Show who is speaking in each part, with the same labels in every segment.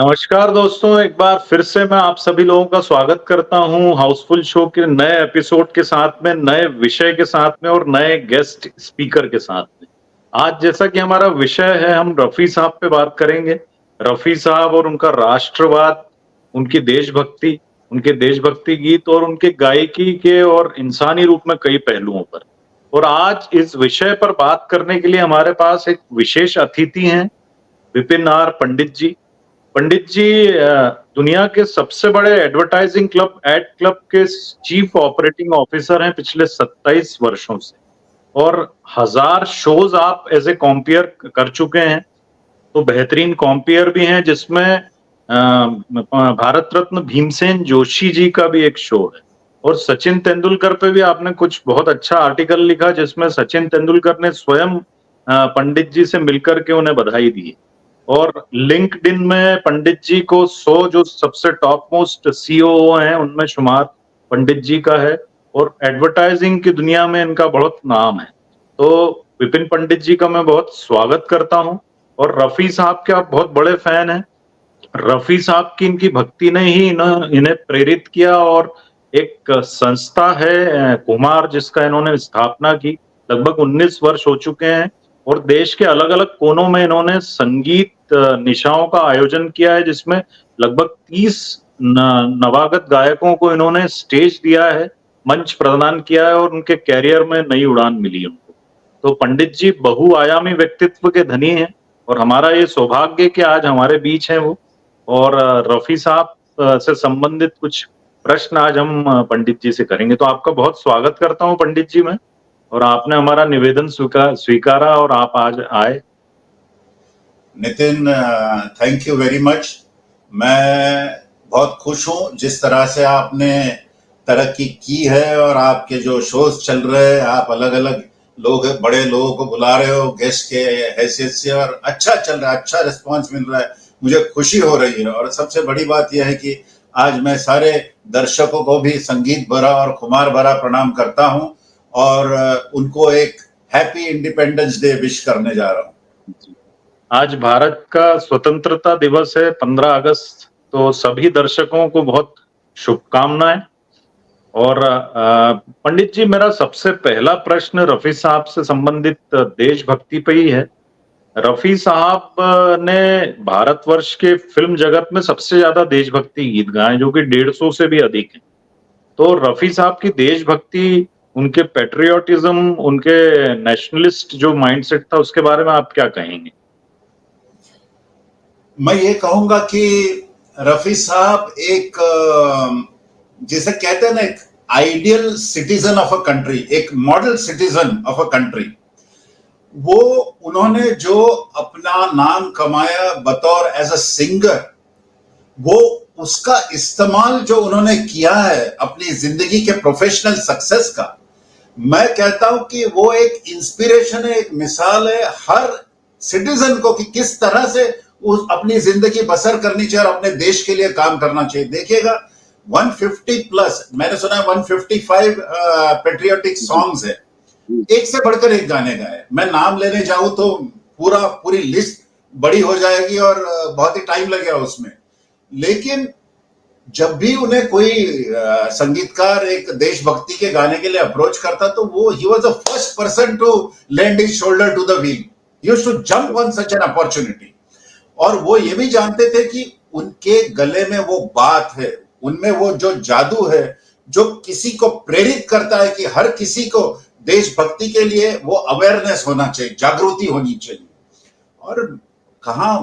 Speaker 1: नमस्कार दोस्तों, एक बार फिर से मैं आप सभी लोगों का स्वागत करता हूँ हाउसफुल शो के नए एपिसोड के साथ में, नए विषय के साथ में और नए गेस्ट स्पीकर के साथ में। आज जैसा कि हमारा विषय है, हम रफ़ी साहब पे बात करेंगे। रफ़ी साहब और उनका राष्ट्रवाद, उनके देशभक्ति गीत और उनके गायकी के और इंसानी रूप में कई पहलुओं पर। और आज इस विषय पर बात करने के लिए हमारे पास एक विशेष अतिथि हैं, विपिन आर पंडित जी। पंडित जी दुनिया के सबसे बड़े एडवर्टाइजिंग क्लब एड क्लब के चीफ ऑपरेटिंग ऑफिसर हैं पिछले 27 वर्षों से और हजार शोज आप एज ए कॉम्पियर कर चुके हैं। तो बेहतरीन कॉम्पियर भी हैं जिसमें भारत रत्न भीमसेन जोशी जी का भी एक शो है। और सचिन तेंदुलकर पे भी आपने कुछ बहुत अच्छा आर्टिकल लिखा जिसमें सचिन तेंदुलकर ने स्वयं पंडित जी से मिलकर के उन्हें बधाई दी। और लिंक्डइन में पंडित जी को 100 जो सबसे टॉप मोस्ट सीईओ हैं उनमें शुमार पंडित जी का है और एडवर्टाइजिंग की दुनिया में इनका बहुत नाम है। तो विपिन पंडित जी का मैं बहुत स्वागत करता हूं। और रफ़ी साहब के आप बहुत बड़े फैन हैं। रफ़ी साहब की इनकी भक्ति ने ही इन्हें प्रेरित किया और एक संस्था है कुमार जिसका इन्होंने स्थापना की। लगभग 19 वर्ष हो चुके हैं और देश के अलग-अलग कोनों में इन्होंने संगीत निशाओं का आयोजन किया है जिसमें लगभग 30 नवागत गायकों को इन्होंने स्टेज दिया है, मंच प्रदान किया है और उनके करियर में नई उड़ान मिली उनको। तो पंडित जी बहुआयामी व्यक्तित्व के धनी हैं और हमारा ये सौभाग्य है कि आज हमारे बीच हैं वो। और रफ़ी साहब से संबंधित कुछ प्रश्न आज हम पंडित जी से करेंगे। तो आपका बहुत स्वागत करता हूँ पंडित जी मैं। और आपने हमारा निवेदन स्वीकारा और आप आज आए।
Speaker 2: Nitin, thank you very much. मैं बहुत खुश हूँ जिस तरह से आपने तरक्की की है और आपके जो शोज चल रहे हैं, आप अलग अलग लोग बड़े लोगों को बुला रहे हो गेस्ट के हैसियत से और अच्छा चल रहा है, अच्छा रिस्पांस मिल रहा है, मुझे खुशी हो रही है। और सबसे बड़ी बात यह है कि आज मैं सारे दर्शकों को भी संगीत भरा और खुमार भरा प्रणाम करता हूँ और उनको एक हैप्पी इंडिपेंडेंस डे विश करने जा रहा हूँ।
Speaker 1: आज भारत का स्वतंत्रता दिवस है 15 अगस्त, तो सभी दर्शकों को बहुत शुभकामनाएं। और पंडित जी मेरा सबसे पहला प्रश्न रफ़ी साहब से संबंधित देशभक्ति पे ही है। रफ़ी साहब ने भारतवर्ष के फिल्म जगत में सबसे ज्यादा देशभक्ति गीत गाए जो कि 150 से भी अधिक हैं। तो रफ़ी साहब की देशभक्ति, उनके पैट्रियोटिज्म, उनके नेशनलिस्ट जो माइंडसेट था उसके बारे में आप क्या कहेंगे?
Speaker 2: मैं ये कहूंगा कि रफ़ी साहब एक जिसे कहते हैं ना, एक ideal citizen of a country, एक model citizen of a country. वो उन्होंने जो अपना नाम कमाया बतौर एज अ सिंगर, वो उसका इस्तेमाल जो उन्होंने किया है अपनी जिंदगी के प्रोफेशनल सक्सेस का, मैं कहता हूं कि वो एक इंस्पिरेशन है, एक मिसाल है हर सिटीजन को कि किस तरह से उस अपनी जिंदगी बसर करनी चाहिए और अपने देश के लिए काम करना चाहिए। देखिएगा 150 प्लस, मैंने सुना है 155 पेट्रियोटिक सॉन्ग्स है, एक से बढ़कर एक गाने गाए। मैं नाम लेने जाऊं तो पूरी लिस्ट बड़ी हो जाएगी और बहुत ही टाइम लगेगा उसमें। लेकिन जब भी उन्हें कोई संगीतकार एक देशभक्ति के गाने के लिए अप्रोच करता तो वो he was the first person to lend his shoulder to the wheel, he used to jump on such an opportunity. और वो ये भी जानते थे कि उनके गले में वो बात है, उनमें वो जो जादू है जो किसी को प्रेरित करता है कि हर किसी को देशभक्ति के लिए वो अवेयरनेस होना चाहिए, जागृति होनी चाहिए। और कहाँ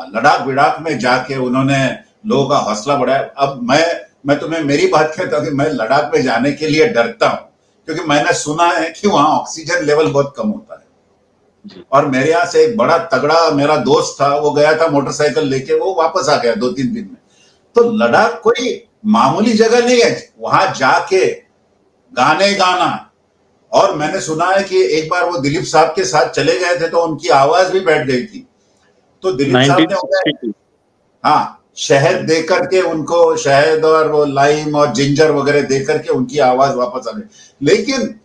Speaker 2: लद्दाख विडाख में जाके उन्होंने लोगों का हौसला बढ़ाया। अब मैं तुम्हें मेरी बात कहता हूँ कि मैं लद्दाख में जाने के लिए डरता हूँ क्योंकि मैंने सुना है कि वहां ऑक्सीजन लेवल बहुत कम होता है। और मेरे यहाँ से एक बड़ा तगड़ा मेरा दोस्त था, वो गया था मोटरसाइकिल लेके, वो वापस आ गया 2-3 दिन में। तो लद्दाख कोई मामूली जगह नहीं है, वहां जाके गाने गाना। और मैंने सुना है कि एक बार वो दिलीप साहब के साथ चले गए थे तो उनकी आवाज भी बैठ गई थी। तो दिलीप साहब ने हाँ शहद दे करके उनको, शहद और वो लाइम और जिंजर वगैरह दे करके उनकी आवाज वापस आ गई। लेकिन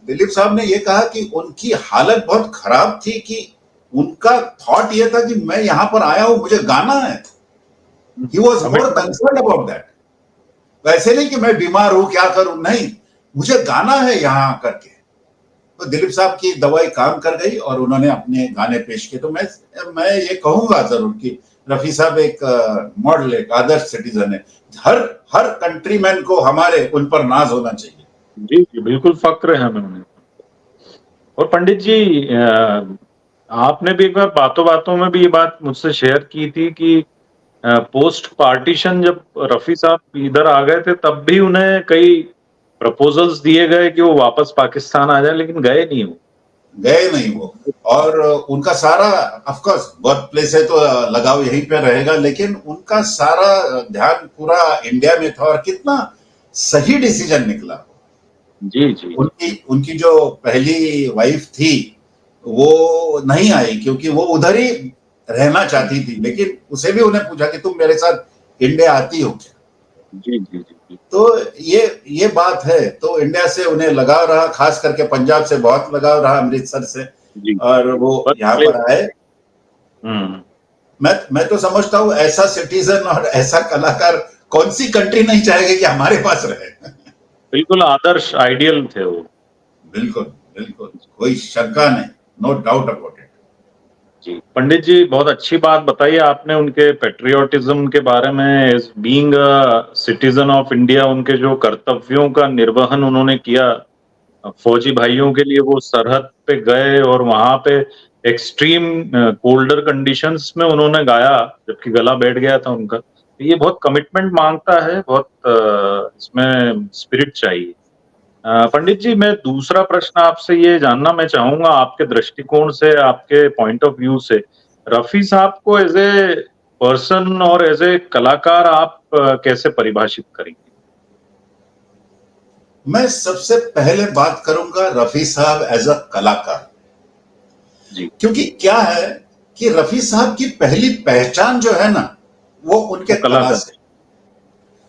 Speaker 2: दिलीप साहब ने ये कहा कि उनकी हालत बहुत खराब थी, कि उनका थॉट ये था कि मैं यहां पर आया हूं, मुझे गाना है। He was more
Speaker 1: commitment.
Speaker 2: Concern about that. वैसे नहीं कि मैं बीमार हूं क्या करूं, नहीं, मुझे गाना है यहां आकर के। तो दिलीप साहब की दवाई काम कर गई और उन्होंने अपने गाने पेश किए। तो मैं ये कहूंगा जरूर कि रफी साहब एक मॉडल, एक आदर्श सिटीजन है। हर हर कंट्रीमैन को हमारे उन पर नाज होना चाहिए।
Speaker 1: जी जी, बिल्कुल फक्र है हमें उन्हें। और पंडित जी, आपने भी एक बार बातों बातों में भी ये बात मुझसे शेयर की थी कि पोस्ट पार्टीशन जब रफी साहब इधर आ गए थे, तब भी उन्हें कई प्रपोजल्स दिए गए कि वो वापस पाकिस्तान आ जाए, लेकिन गए नहीं वो।
Speaker 2: गए नहीं वो। और उनका सारा, ऑफ कोर्स बर्थ प्लेस है तो लगाव यहीं पे रहेगा, लेकिन उनका सारा ध्यान पूरा इंडिया में था। और कितना सही डिसीजन निकला।
Speaker 1: जी जी जी।
Speaker 2: उनकी उनकी जो पहली वाइफ थी वो नहीं आई, क्योंकि वो उधर ही रहना चाहती थी, लेकिन उसे भी उन्हें पूछा कि तुम मेरे साथ इंडिया आती हो क्या।
Speaker 1: जी जी जी जी।
Speaker 2: तो ये बात है। तो इंडिया से उन्हें लगाव रहा, खास करके पंजाब से बहुत लगाव रहा, अमृतसर से।
Speaker 1: जी,
Speaker 2: और वो
Speaker 1: बर्थ
Speaker 2: यहाँ
Speaker 1: प्लेस।
Speaker 2: पर आए।
Speaker 1: हम्म।
Speaker 2: मैं तो समझता हूँ ऐसा सिटीजन और ऐसा कलाकार कौन सी कंट्री नहीं चाहेगी कि हमारे पास रहे।
Speaker 1: बिल्कुल आदर्श, आइडियल थे वो।
Speaker 2: बिल्कुल बिल्कुल, कोई शंका नहीं, नो डाउट अबाउट इट।
Speaker 1: जी, पंडित जी बहुत अच्छी बात बताई आपने उनके पैट्रियोटिज्म के बारे में। As being a citizen of India, उनके जो कर्तव्यों का निर्वहन उन्होंने किया फौजी भाइयों के लिए, वो सरहद पे गए और वहां पे एक्सट्रीम कोल्डर कंडीशंस में उन्होंने गाया, जबकि गला बैठ गया था उनका। तो ये बहुत कमिटमेंट मांगता है, बहुत इसमें स्पिरिट चाहिए। पंडित जी, मैं दूसरा प्रश्न आपसे ये जानना मैं चाहूंगा, आपके दृष्टिकोण से, आपके पॉइंट ऑफ व्यू से, रफी साहब को एज ए पर्सन और एज ए कलाकार आप कैसे परिभाषित करेंगे?
Speaker 2: मैं सबसे पहले बात करूंगा रफी साहब एज अ कलाकार।
Speaker 1: जी।
Speaker 2: क्योंकि क्या है कि रफी साहब की पहली पहचान जो है ना, वो उनके
Speaker 1: वो
Speaker 2: कला
Speaker 1: कलाकार।
Speaker 2: से।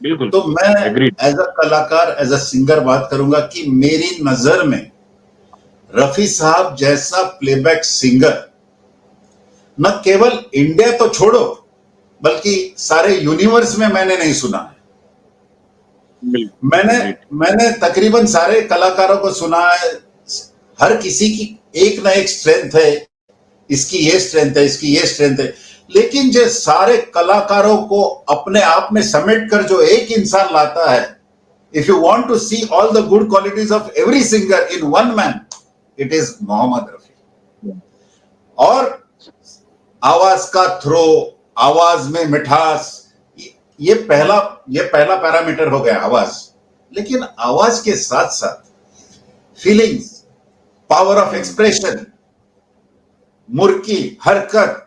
Speaker 1: बिल्कुल।
Speaker 2: तो मैं
Speaker 1: एग्रीड।
Speaker 2: एज अ कलाकार, एज अ सिंगर बात करूंगा कि मेरी नजर में रफी साहब जैसा प्लेबैक सिंगर न केवल इंडिया तो छोड़ो, बल्कि सारे यूनिवर्स में मैंने नहीं सुना है।
Speaker 1: बिल्कुल
Speaker 2: मैंने
Speaker 1: एग्रीड।
Speaker 2: मैंने तकरीबन सारे कलाकारों को सुना है। हर किसी की एक ना एक स्ट्रेंथ है, इसकी ये स्ट्रेंथ है, इसकी ये स्ट्रेंथ है। लेकिन जो सारे कलाकारों को अपने आप में समेट कर जो एक इंसान लाता है, if you want to see all the good qualities of every singer in one man, it is Mohammed Rafi. और आवाज का थ्रो, आवाज में मिठास, ये पहला पैरामीटर हो गया, आवाज। लेकिन आवाज के साथ साथ फीलिंग्स, पावर ऑफ एक्सप्रेशन, मुर्की हरकत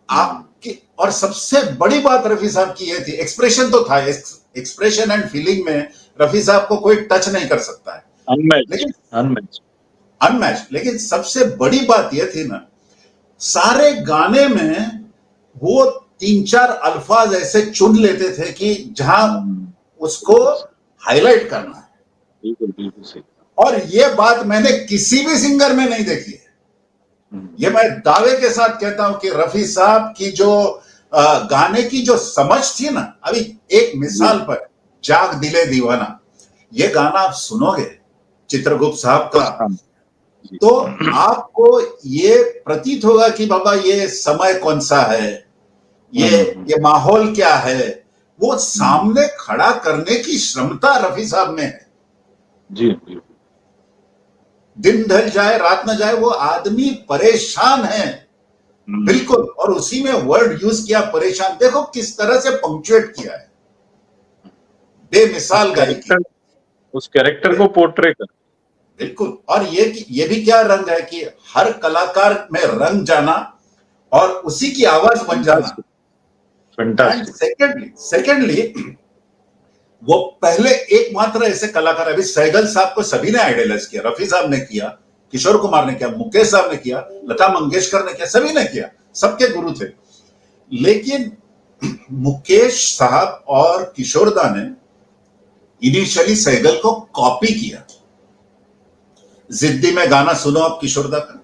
Speaker 2: आपकी। और सबसे बड़ी बात रफी साहब की ये थी, एक्सप्रेशन तो था, एक्सप्रेशन एंड फीलिंग में रफी साहब को कोई टच नहीं कर सकता है।
Speaker 1: अनमैच्ड।
Speaker 2: लेकिन
Speaker 1: अनमैच्ड।
Speaker 2: अनमैच्ड। लेकिन सबसे बड़ी बात यह थी ना, सारे गाने में वो तीन चार अल्फाज ऐसे चुन लेते थे कि जहां उसको हाईलाइट करना है।
Speaker 1: बिल्कुल बिल्कुल सही।
Speaker 2: और ये बात मैंने किसी भी सिंगर में नहीं देखी है। ये मैं दावे के साथ कहता हूं कि रफी साहब की जो गाने की जो समझ थी ना, अभी एक मिसाल पर जाग दिले दीवाना, ये गाना आप सुनोगे चित्रगुप्त साहब का, तो आपको ये प्रतीत होगा कि बाबा ये समय कौन सा है, ये माहौल क्या है। वो सामने खड़ा करने की क्षमता रफी साहब में है।
Speaker 1: जी बिल्कुल।
Speaker 2: दिन ढल जाए रात न जाए, वो आदमी परेशान है, बिल्कुल। और उसी में वर्ड यूज किया, परेशान। देखो किस तरह से पंक्चुएट किया है, बेमिसाल गायकी।
Speaker 1: उस कैरेक्टर को पोर्ट्रे कर।
Speaker 2: बिल्कुल। और ये भी क्या रंग है कि हर कलाकार में रंग जाना और उसी की आवाज बन जाना। And
Speaker 1: fantastic.
Speaker 2: सेकेंडली वो पहले एकमात्र ऐसे कलाकार, अभी सहगल साहब को सभी ने आइडियलाइज किया, रफी साहब ने किया, किशोर कुमार ने किया, मुकेश साहब ने किया, लता मंगेशकर ने किया, सभी ने किया, सबके गुरु थे। लेकिन मुकेश साहब और किशोरदा ने इनिशियली सहगल को कॉपी किया। जिद्दी में गाना सुनो आप किशोरदा का,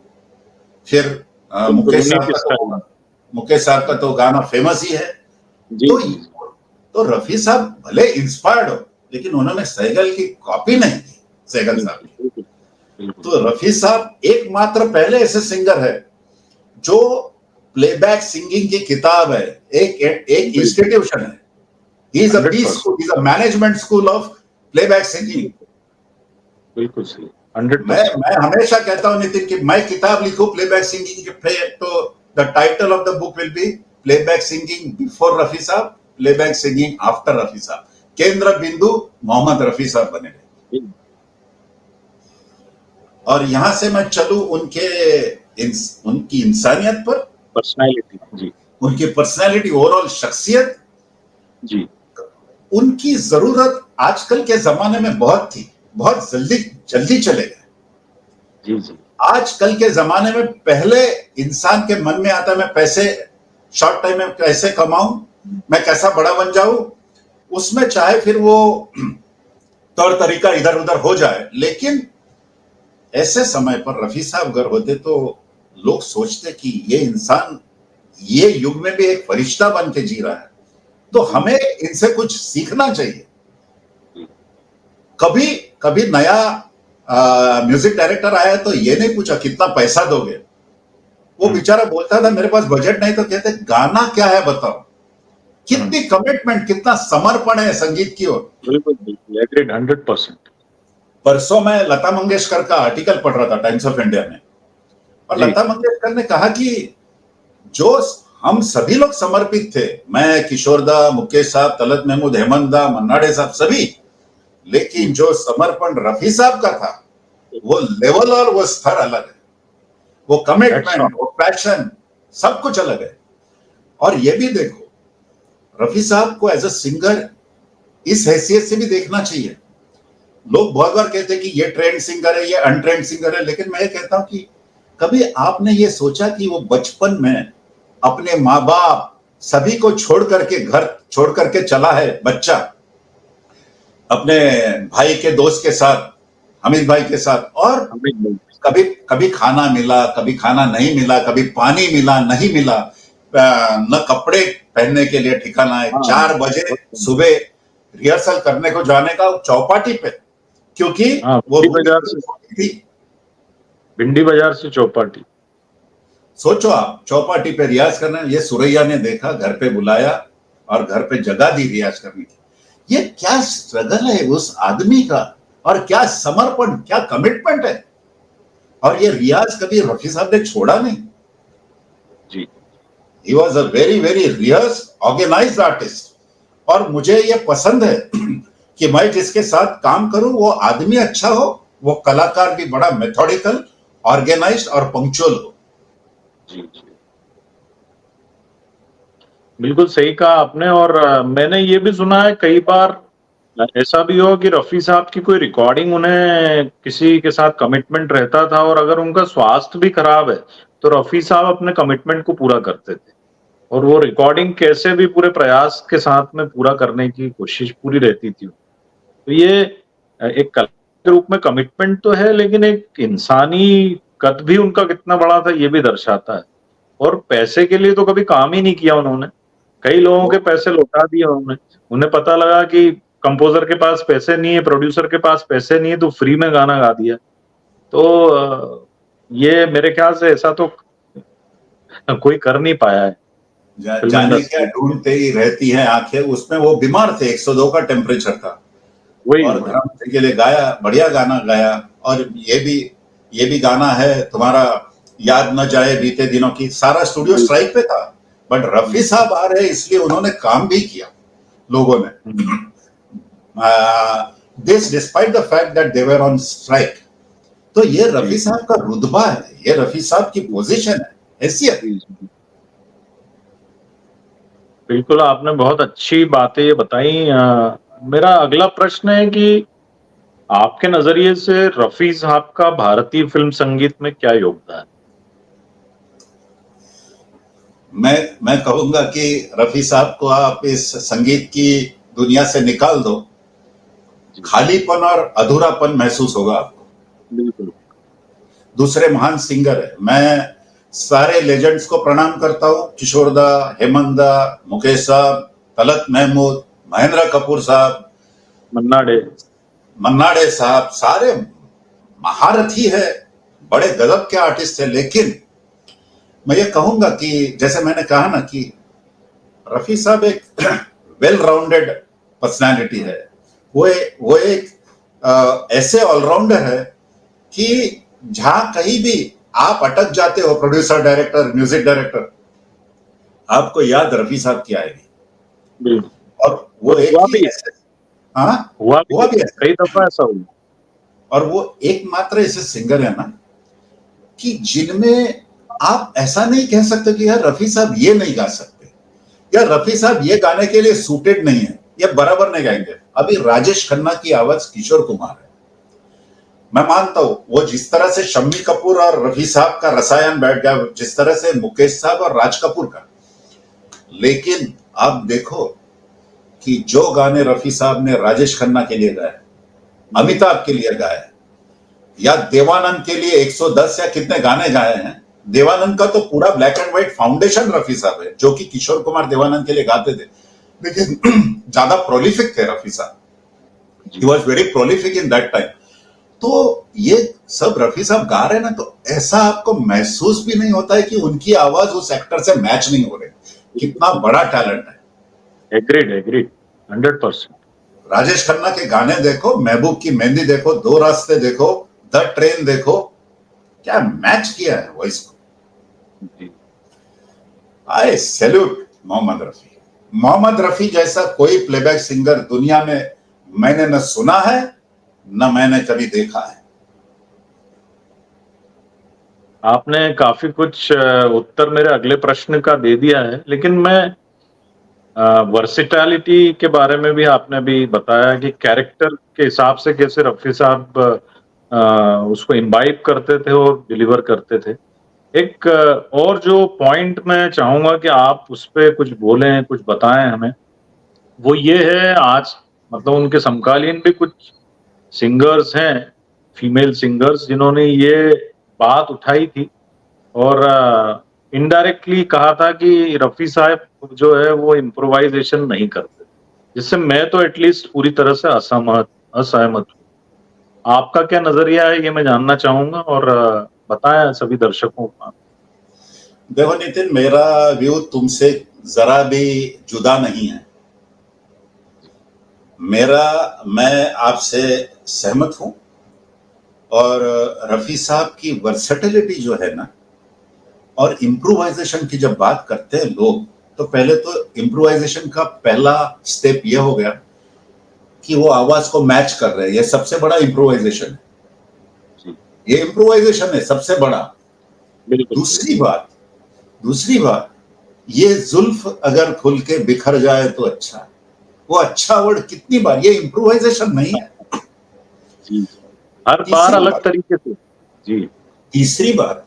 Speaker 2: फिर मुकेश साहब का तो गाना फेमस ही है।
Speaker 1: जी
Speaker 2: तो
Speaker 1: जी
Speaker 2: तो रफी साहब भले इंस्पायर्ड हो, लेकिन उन्होंने सहगल की कॉपी नहीं की, सहगल
Speaker 1: जी
Speaker 2: साहब की।
Speaker 1: बिल्कुल बिल्कुल।
Speaker 2: तो रफी साहब एकमात्र पहले ऐसे सिंगर है जो प्लेबैक सिंगिंग की किताब है, एक एक
Speaker 1: बिल्कुल
Speaker 2: इंस्टीट्यूशन है। He is a B
Speaker 1: 100%।
Speaker 2: School, he is a management school of playback singing.
Speaker 1: बिल्कुल सही 100%।
Speaker 2: मैं हमेशा कहता हूं नितिन कि मैं किताब लिखूं प्लेबैक सिंगिंग पे, तो the title of the book will be playback singing before Rafi साहब, प्लेबैक सिंगिंग आफ्टर रफी साहब। केंद्र बिंदु मोहम्मद रफी साहब बनेंगे। और यहां से मैं चलूं उनकी इंसानियत पर,
Speaker 1: पर्सनालिटी जी
Speaker 2: उनकी पर्सनैलिटी, ओवरऑल शख्सियत।
Speaker 1: जी
Speaker 2: उनकी जरूरत आजकल के जमाने में बहुत थी, बहुत जल्दी जल्दी चले गए।
Speaker 1: जी जी
Speaker 2: आजकल के जमाने में पहले इंसान के मन में आता है मैं पैसे शॉर्ट टाइम में कैसे कमाऊं, मैं कैसा बड़ा बन जाऊं, उसमें चाहे फिर वो तौर तरीका इधर उधर हो जाए, लेकिन ऐसे समय पर रफी साहब अगर होते तो लोग सोचते कि ये इंसान ये युग में भी एक फरिश्ता बन के जी रहा है, तो
Speaker 1: जी
Speaker 2: हमें इनसे कुछ सीखना चाहिए।
Speaker 1: जी
Speaker 2: कभी कभी नया म्यूजिक डायरेक्टर आया तो ये नहीं पूछा कितना पैसा दोगे, वो बेचारा बोलता था मेरे पास बजट नहीं, तो कहते गाना क्या है बताओ। कितनी कमिटमेंट, कितना समर्पण है संगीत की ओर।
Speaker 1: बिल्कुल बिल्कुल एग्रीड 100%।
Speaker 2: परसों मैं लता मंगेशकर का आर्टिकल पढ़ रहा था टाइम्स ऑफ इंडिया में, और
Speaker 1: जी
Speaker 2: लता मंगेशकर ने कहा कि जो हम सभी लोग समर्पित थे, मैं, किशोरदा, मुकेश साहब, तलत महमूद, हेमंत दा, मन्ना डे साहब, सभी, लेकिन
Speaker 1: जी
Speaker 2: जो समर्पण रफी साहब का था, वो लेवल और वो स्तर अलग है। वो
Speaker 1: दैट्स
Speaker 2: कमिटमेंट, वो पैशन, सब कुछ अलग है। और ये भी देखो, रफी साहब को एज अ सिंगर इस हैसियत से भी देखना चाहिए। लोग बहुत बार कहते हैं कि ये ट्रेंड सिंगर है, ये अनट्रेंड सिंगर है, लेकिन मैं ये कहता हूं कि कभी आपने ये सोचा कि वो बचपन में अपने माँ बाप सभी को छोड़ करके, घर छोड़ करके चला है बच्चा, अपने भाई के दोस्त के साथ, हमीद भाई के साथ, और
Speaker 1: अमेजिंग।
Speaker 2: कभी कभी खाना मिला, कभी खाना नहीं मिला, कभी पानी मिला नहीं मिला, न कपड़े पहनने के लिए ठिकाना है,
Speaker 1: हाँ
Speaker 2: 4 बजे सुबह रिहर्सल करने को जाने का चौपाटी पे, क्योंकि
Speaker 1: हाँ
Speaker 2: वो
Speaker 1: भिंडी
Speaker 2: रूम
Speaker 1: बाजार
Speaker 2: इतनी
Speaker 1: से
Speaker 2: छोटी थी।
Speaker 1: भिंडी बाजार से चौपाटी।
Speaker 2: सोचो आप, चौपाटी पे रियाज करना, ये सुरैया ने देखा, घर पे बुलाया और घर पे जगह दी रियाज करने की। ये क्या स्ट्रगल है उस आदमी का, और क्या समर्पण, क्या कमिटमेंट है। और ये रियाज कभी रफी साहब ने छोड़ा नहीं।
Speaker 1: जी
Speaker 2: he was a very very serious organised artist. और मुझे ये पसंद है कि मैं जिसके साथ काम करूं वो आदमी अच्छा हो, वो कलाकार भी बड़ा मेथोडिकल, ऑर्गेनाइज्ड और पंक्चुअल हो।
Speaker 1: जी जी बिल्कुल सही कहा आपने। और मैंने ये भी सुना है कई बार ऐसा भी हो कि रफी साहब की कोई रिकॉर्डिंग, उन्हें किसी के साथ कमिटमेंट रहता था और अगर उनका स्वास्थ्य भी खराब है तो रफी साहब अपने कमिटमेंट को पूरा करते थे और वो रिकॉर्डिंग कैसे भी पूरे प्रयास के साथ में पूरा करने की कोशिश पूरी रहती थी। तो ये एक कला के रूप में कमिटमेंट तो है, लेकिन एक इंसानी कद भी उनका कितना बड़ा था ये भी दर्शाता है। और पैसे के लिए तो कभी काम ही नहीं किया उन्होंने। कई लोगों के पैसे लौटा दिए उन्होंने। उन्हें पता लगा कि कंपोज़र के पास पैसे नहीं है, प्रोड्यूसर के पास पैसे नहीं है, तो फ्री में गाना गा दिया। तो ये मेरे ख़्याल से ऐसा तो कोई कर नहीं पाया है फ़िल्म
Speaker 2: जाने क्या
Speaker 1: इंडस्ट्री।
Speaker 2: ढूंढते ही रहती हैं आंखें, उसमें वो बीमार थे, 102 का टेम्परेचर था,
Speaker 1: वही,
Speaker 2: और
Speaker 1: वही।
Speaker 2: धर्म के लिए गाया, बढ़िया गाना गाया। और ये भी गाना है तुम्हारा, याद न जाए बीते दिनों की, सारा स्टूडियो
Speaker 1: जी,
Speaker 2: स्ट्राइक पे था, बट रफी
Speaker 1: जी।
Speaker 2: साहब आ रहे इसलिए उन्होंने काम भी किया लोगों ने।
Speaker 1: Hmm,
Speaker 2: this despite the fact that they were on strike. तो ये
Speaker 1: जी,
Speaker 2: रफी साहब का रुतबा है, ये रफी साहब की
Speaker 1: जी,
Speaker 2: पोजीशन है, हैसियत।
Speaker 1: जी, जी। बिल्कुल, आपने बहुत अच्छी बातें बताई। मेरा अगला प्रश्न है कि आपके नज़रिए से रफ़ी साहब का भारतीय फ़िल्म संगीत में क्या योगदान है?
Speaker 2: मैं कहूंगा कि रफी साहब को आप इस संगीत की दुनिया से निकाल दो,
Speaker 1: जी,
Speaker 2: खालीपन और अधूरापन महसूस होगा आपको।
Speaker 1: बिल्कुल।
Speaker 2: दूसरे महान सिंगर है, मैं सारे लेजेंड्स को प्रणाम करता हूं, किशोरदा, हेमंत दा, मुकेश साहब, तलत महमूद, महेंद्र कपूर साहब,
Speaker 1: मन्ना डे।
Speaker 2: मन्ना डे साहब, सारे महारथी है, बड़े गजब के आर्टिस्ट है। लेकिन मैं ये कहूंगा कि जैसे मैंने कहा ना कि रफी साहब एक वेल राउंडेड पर्सनालिटी है। वो एक ऐसे ऑलराउंडर है कि जहां कहीं भी आप अटक जाते हो, प्रोड्यूसर, डायरेक्टर, म्यूजिक डायरेक्टर, आपको याद रफी साहब की आएगी।
Speaker 1: बिल्कुल।
Speaker 2: और वो
Speaker 1: और
Speaker 2: एक
Speaker 1: हुआ
Speaker 2: ही
Speaker 1: भी,
Speaker 2: ऐसे, हाँ,
Speaker 1: हुआ
Speaker 2: हुआ
Speaker 1: भी
Speaker 2: भी ऐसा।
Speaker 1: कई दफा ऐसा हुआ।
Speaker 2: और वो एकमात्र ऐसे सिंगर है ना कि जिनमें आप ऐसा नहीं कह सकते कि यार रफी साहब ये नहीं गा सकते, या रफी साहब ये गाने के लिए सूटेड नहीं है, ये बराबर नहीं गाएंगे। अभी राजेश खन्ना की आवाज किशोर कुमार है। मैं मानता हूं वो जिस तरह से शम्मी कपूर और रफी साहब का रसायन बैठ गया, जिस तरह से मुकेश साहब और राज कपूर का, लेकिन आप देखो कि जो गाने रफी साहब ने राजेश खन्ना के लिए गाए, अमिताभ के लिए गाए, या देवानंद के लिए 110 या कितने गाने गाए हैं। देवानंद का तो पूरा black and white foundation Rafi साहब है, जो कि किशोर कुमार देवानंद के लिए गाते थे, लेकिन ज्यादा प्रोलिफिक थे रफी साहब। He was very prolific in that time. तो ये सब रफी साहब गा रहे हैं ना, तो ऐसा आपको महसूस भी नहीं होता है कि उनकी आवाज उस एक्टर से मैच नहीं हो रही। कितना बड़ा टैलेंट है।
Speaker 1: Agreed, agreed, 100%।
Speaker 2: राजेश खन्ना के गाने देखो, महबूब की मेहंदी देखो, दो रास्ते देखो, द ट्रेन देखो, क्या मैच किया है वॉइस को। I salute Mohammed Rafi. मोहम्मद रफी जैसा कोई प्लेबैक सिंगर दुनिया में मैंने न सुना है, न मैंने कभी देखा है।
Speaker 1: आपने काफी कुछ उत्तर मेरे अगले प्रश्न का दे दिया है, लेकिन मैं वर्सिटैलिटी के बारे में भी आपने भी बताया कि कैरेक्टर के हिसाब से कैसे रफी साहब उसको इम्बाइब करते थे और डिलीवर करते थे। एक और जो पॉइंट मैं चाहूंगा कि आप उस पे कुछ बोलें, कुछ बताएं हमें, वो ये है, आज मतलब उनके समकालीन भी कुछ सिंगर्स हैं, फीमेल सिंगर्स, जिन्होंने ये बात उठाई थी और इनडायरेक्टली कहा था कि रफी साहब जो है वो इम्प्रोवाइजेशन नहीं करते, जिससे मैं तो एटलीस्ट पूरी तरह से असहमत असहमत हूँ। आपका क्या नजरिया है, ये मैं जानना चाहूंगा, और बताएं सभी दर्शकों को।
Speaker 2: देखो नितिन, मेरा व्यू तुमसे जरा भी जुदा नहीं है। मैं आपसे सहमत हूं। और रफी साहब की वर्सेटिलिटी जो है ना, और इम्प्रोवाइजेशन की जब बात करते हैं लोग, तो पहले तो इम्प्रोवाइजेशन का पहला स्टेप यह हो गया कि वो आवाज को मैच कर रहे हैं। ये सबसे बड़ा इम्प्रोवाइजेशन है। ये इम्प्रोवाइजेशन है सबसे बड़ा।
Speaker 1: बिल्कुल।
Speaker 2: दूसरी बात, ये जुल्फ अगर खुल के बिखर जाए तो अच्छा। वो अच्छा वर्ड कितनी बार, ये इम्प्रोवाइजेशन नहीं है।
Speaker 1: जी, हर बार
Speaker 2: तीसरी
Speaker 1: अलग
Speaker 2: बात
Speaker 1: तरीके से। जी।
Speaker 2: तीसरी बात,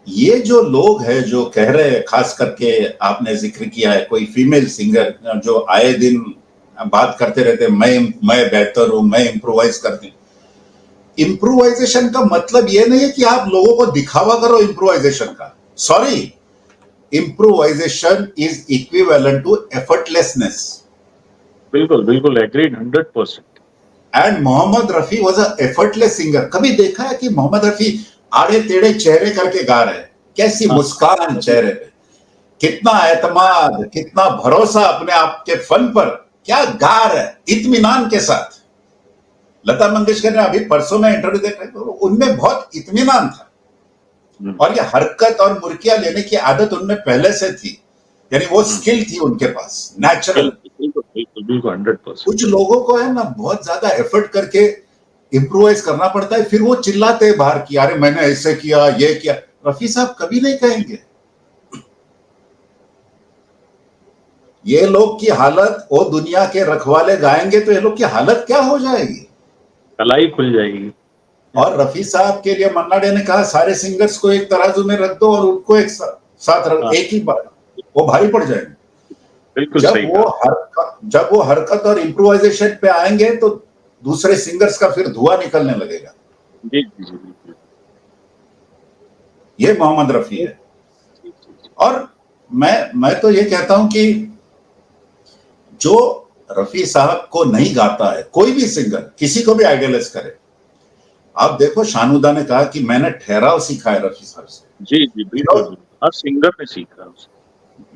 Speaker 2: ये जो लोग हैं जो कह रहे हैं, खास करके आपने जिक्र किया है कोई फीमेल सिंगर जो आए दिन बात करते रहते, मैं बेहतर हूं, मैं इम्प्रोवाइज करती हूं। इम्प्रोवाइजेशन का मतलब ये नहीं है कि आप लोगों को दिखावा करो इम्प्रोवाइजेशन का। Sorry, improvisation is equivalent to effortlessness.
Speaker 1: बिल्कुल, बिल्कुल, agreed, 100%।
Speaker 2: And Mohammed Rafi was a effortless singer. कभी देखा है कि मोहम्मद रफी आड़े टेढ़े चेहरे करके गा रहे हैं? कैसी मुस्कान चेहरे पे, कितना एतमाद, कितना भरोसा अपने आप के फन पर, क्या गा रहे हैं इत्मीनान के साथ। लता मंगेशकर ने अभी परसों में इंटरव्यू देखा तो उनमें बहुत इत्मीनान था। और ये हरकत और मुर्कियां लेने की आदत उनमें पहले से थी, यानी वो स्किल थी उनके पास, नेचुरल।
Speaker 1: बिल्कुल, बिल्कुल, बिल्कुल, 100%।
Speaker 2: कुछ लोगों को है ना बहुत ज्यादा एफर्ट करके इम्प्रोवाइज करना पड़ता है, फिर वो चिल्लाते हैं बाहर की, अरे मैंने ऐसे किया, ये किया। रफी साहब कभी नहीं कहेंगे। ये लोग की हालत, ओ दुनिया के रखवाले गाएंगे तो ये लोग की हालत क्या हो जाएगी।
Speaker 1: कलाई खुल जाएगी।
Speaker 2: और रफी साहब के लिए मन्ना डे ने कहा सारे सिंगर्स को एक तराजू में रख दो और उनको एक साथ रख,
Speaker 1: हाँ,
Speaker 2: एक ही बार, वो भारी पड़ जाएंगे।
Speaker 1: बिल्कुल सही कहा।
Speaker 2: जब वो हरकत और इम्प्रोवाइजेशन पे आएंगे तो दूसरे सिंगर्स का फिर धुआं निकलने लगेगा।
Speaker 1: जी, जी, जी, बिल्कुल।
Speaker 2: ये मोहम्मद रफी है। और मैं तो ये कहता हूं कि जो रफी साहब को नहीं गाता है, कोई भी सिंगर किसी को भी आइडियलाइज करे, आप देखो शानुदा ने कहा कि मैंने ठहराव सीखा है रफी साहब से।
Speaker 1: जी जी, बिल्कुल बिल्कुल, हर सिंगर ने सीखा उससे।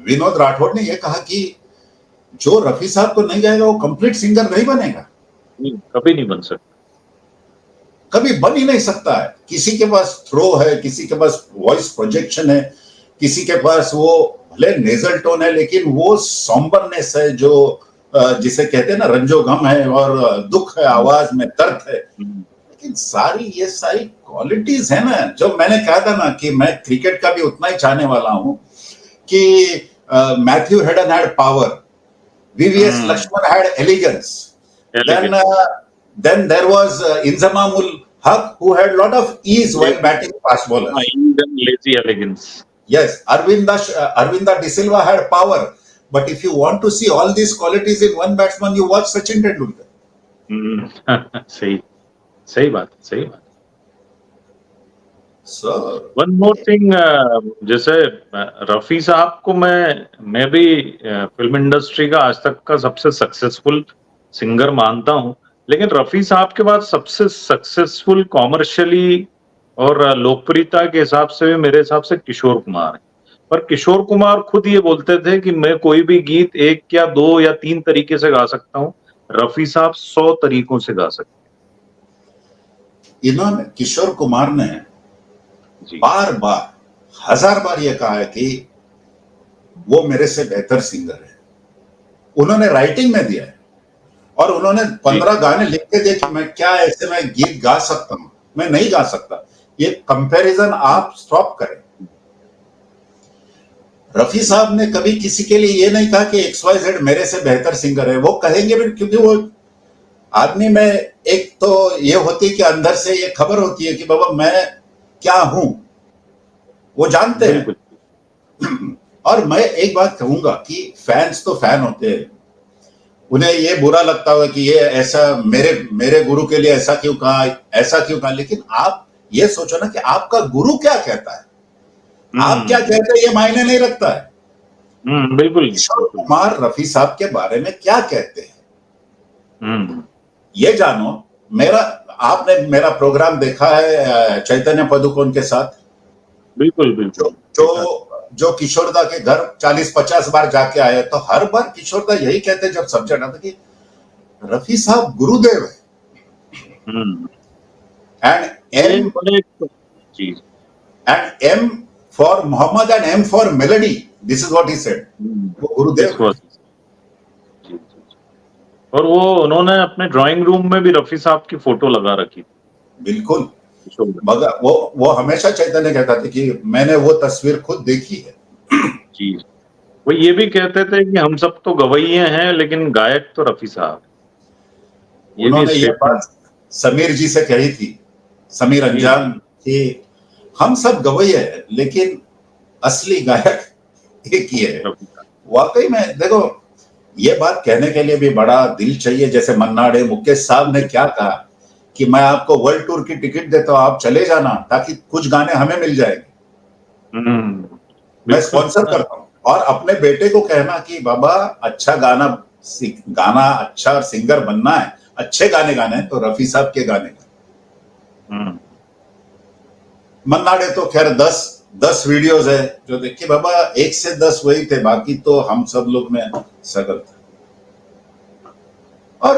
Speaker 2: विनोद राठौड़ ने यह कहा कि जो रफी साहब को नहीं गाएगा वो कंप्लीट सिंगर नहीं बनेगा,
Speaker 1: कभी नहीं बन सकता,
Speaker 2: कभी बन ही नहीं सकता है। किसी के पास थ्रो है, किसी के पास वॉइस प्रोजेक्शन है, किसी के पास वो भले नेजल टोन है, लेकिन वो सॉम्बरनेस है जो जिसे कहते हैं ना रंजो गम है और दुख है, आवाज में दर्द है। लेकिन ये सारी क्वालिटीज है ना, जो मैंने कहा था ना कि मैं क्रिकेट का भी उतना ही चाहने वाला हूं कि Matthew Hayden had power, VVS Laxman had elegance, then there was Inzamamul Haq who had a lot of ease while batting fast bowlers.
Speaker 1: Lazy elegance.
Speaker 2: Yes, Arvinda De Silva had power, but if you want to see all these qualities in one batsman, you watch Sachin Tendulkar.
Speaker 1: सही बात।
Speaker 2: So
Speaker 1: one more thing, जैसे रफी साहब को मैं भी film industry का आज तक का सबसे सक्सेसफुल सिंगर मानता हूं, लेकिन रफी साहब के बाद सबसे सक्सेसफुल कॉमर्शियली और लोकप्रियता के हिसाब से भी मेरे हिसाब से किशोर कुमार है। पर किशोर कुमार खुद ये बोलते थे कि मैं कोई भी गीत 1 या 2 या 3 तरीके से गा सकता हूं, रफी साहब 100 तरीकों से गा सकते हैं।
Speaker 2: इन्होंने, किशोर कुमार ने बार बार 1000 बार यह कहा है कि वो मेरे से बेहतर सिंगर है। उन्होंने राइटिंग में दिया है और उन्होंने 15 गाने लिख के दिए कि मैं क्या ऐसे में गीत गा सकता हूं, मैं नहीं गा सकता। ये कंपैरिजन आप स्टॉप करें। रफी साहब ने कभी किसी के लिए ये नहीं कहा कि XYZ मेरे से बेहतर सिंगर है। वो कहेंगे भी, क्योंकि वो आदमी में एक तो ये होती है कि अंदर से ये खबर होती है कि बाबा मैं क्या हूं, वो जानते हैं। और मैं एक बात कहूंगा कि फैंस तो फैन होते हैं, उन्हें ये बुरा लगता होगा कि ये ऐसा मेरे गुरु के लिए ऐसा क्यों कहा, लेकिन आप ये सोचो ना कि आपका गुरु क्या कहता है, आप क्या कहते हैं ये मायने नहीं रखता है।
Speaker 1: बिल्कुल।
Speaker 2: किशोर कुमार रफी साहब के बारे में क्या कहते हैं ये जानो। आपने मेरा प्रोग्राम देखा है चैतन्य पदुकोण के साथ?
Speaker 1: बिल्कुल।
Speaker 2: जो किशोरदा के घर 40-50 बार जाके आए, तो हर बार किशोरदा यही कहते जब सब्जेक्ट आता कि रफी साहब गुरुदेव है। And M for Muhammad and M for melody, this is what he said. वो गुरुदेव।
Speaker 1: और वो उन्होंने अपने ड्राइंग रूम में भी रफी साहब की फोटो लगा रखी थी।
Speaker 2: बिल्कुल, मगर वो हमेशा चैतन्य कहता था कि मैंने वो तस्वीर खुद देखी है।
Speaker 1: जी, वो ये भी कहते थे कि हम सब तो गवैये हैं लेकिन गायक तो रफी साहब।
Speaker 2: उन्होंने ये बात समीर जी से कही थी, समीर अंजान, कि हम सब गवैये हैं लेकिन असली गायक एक ही है। वाकई में देखो, ये बात कहने के लिए भी बड़ा दिल चाहिए। जैसे मन्ना डे मुकेश साहब ने क्या कहा कि मैं आपको वर्ल्ड टूर की टिकट देता हूं, आप चले जाना ताकि कुछ गाने हमें मिल जाएंगे, मैं स्पॉन्सर करता हूं। और अपने बेटे को कहना कि बाबा अच्छा गाना अच्छा सिंगर बनना है, अच्छे गाने गाने हैं तो रफी साहब के गाने गाने। मन्ना डे तो खैर 10 वीडियोस है जो देखिए बाबा, 1 से 10 वही थे, बाकी तो हम सब लोग में सगल थे। और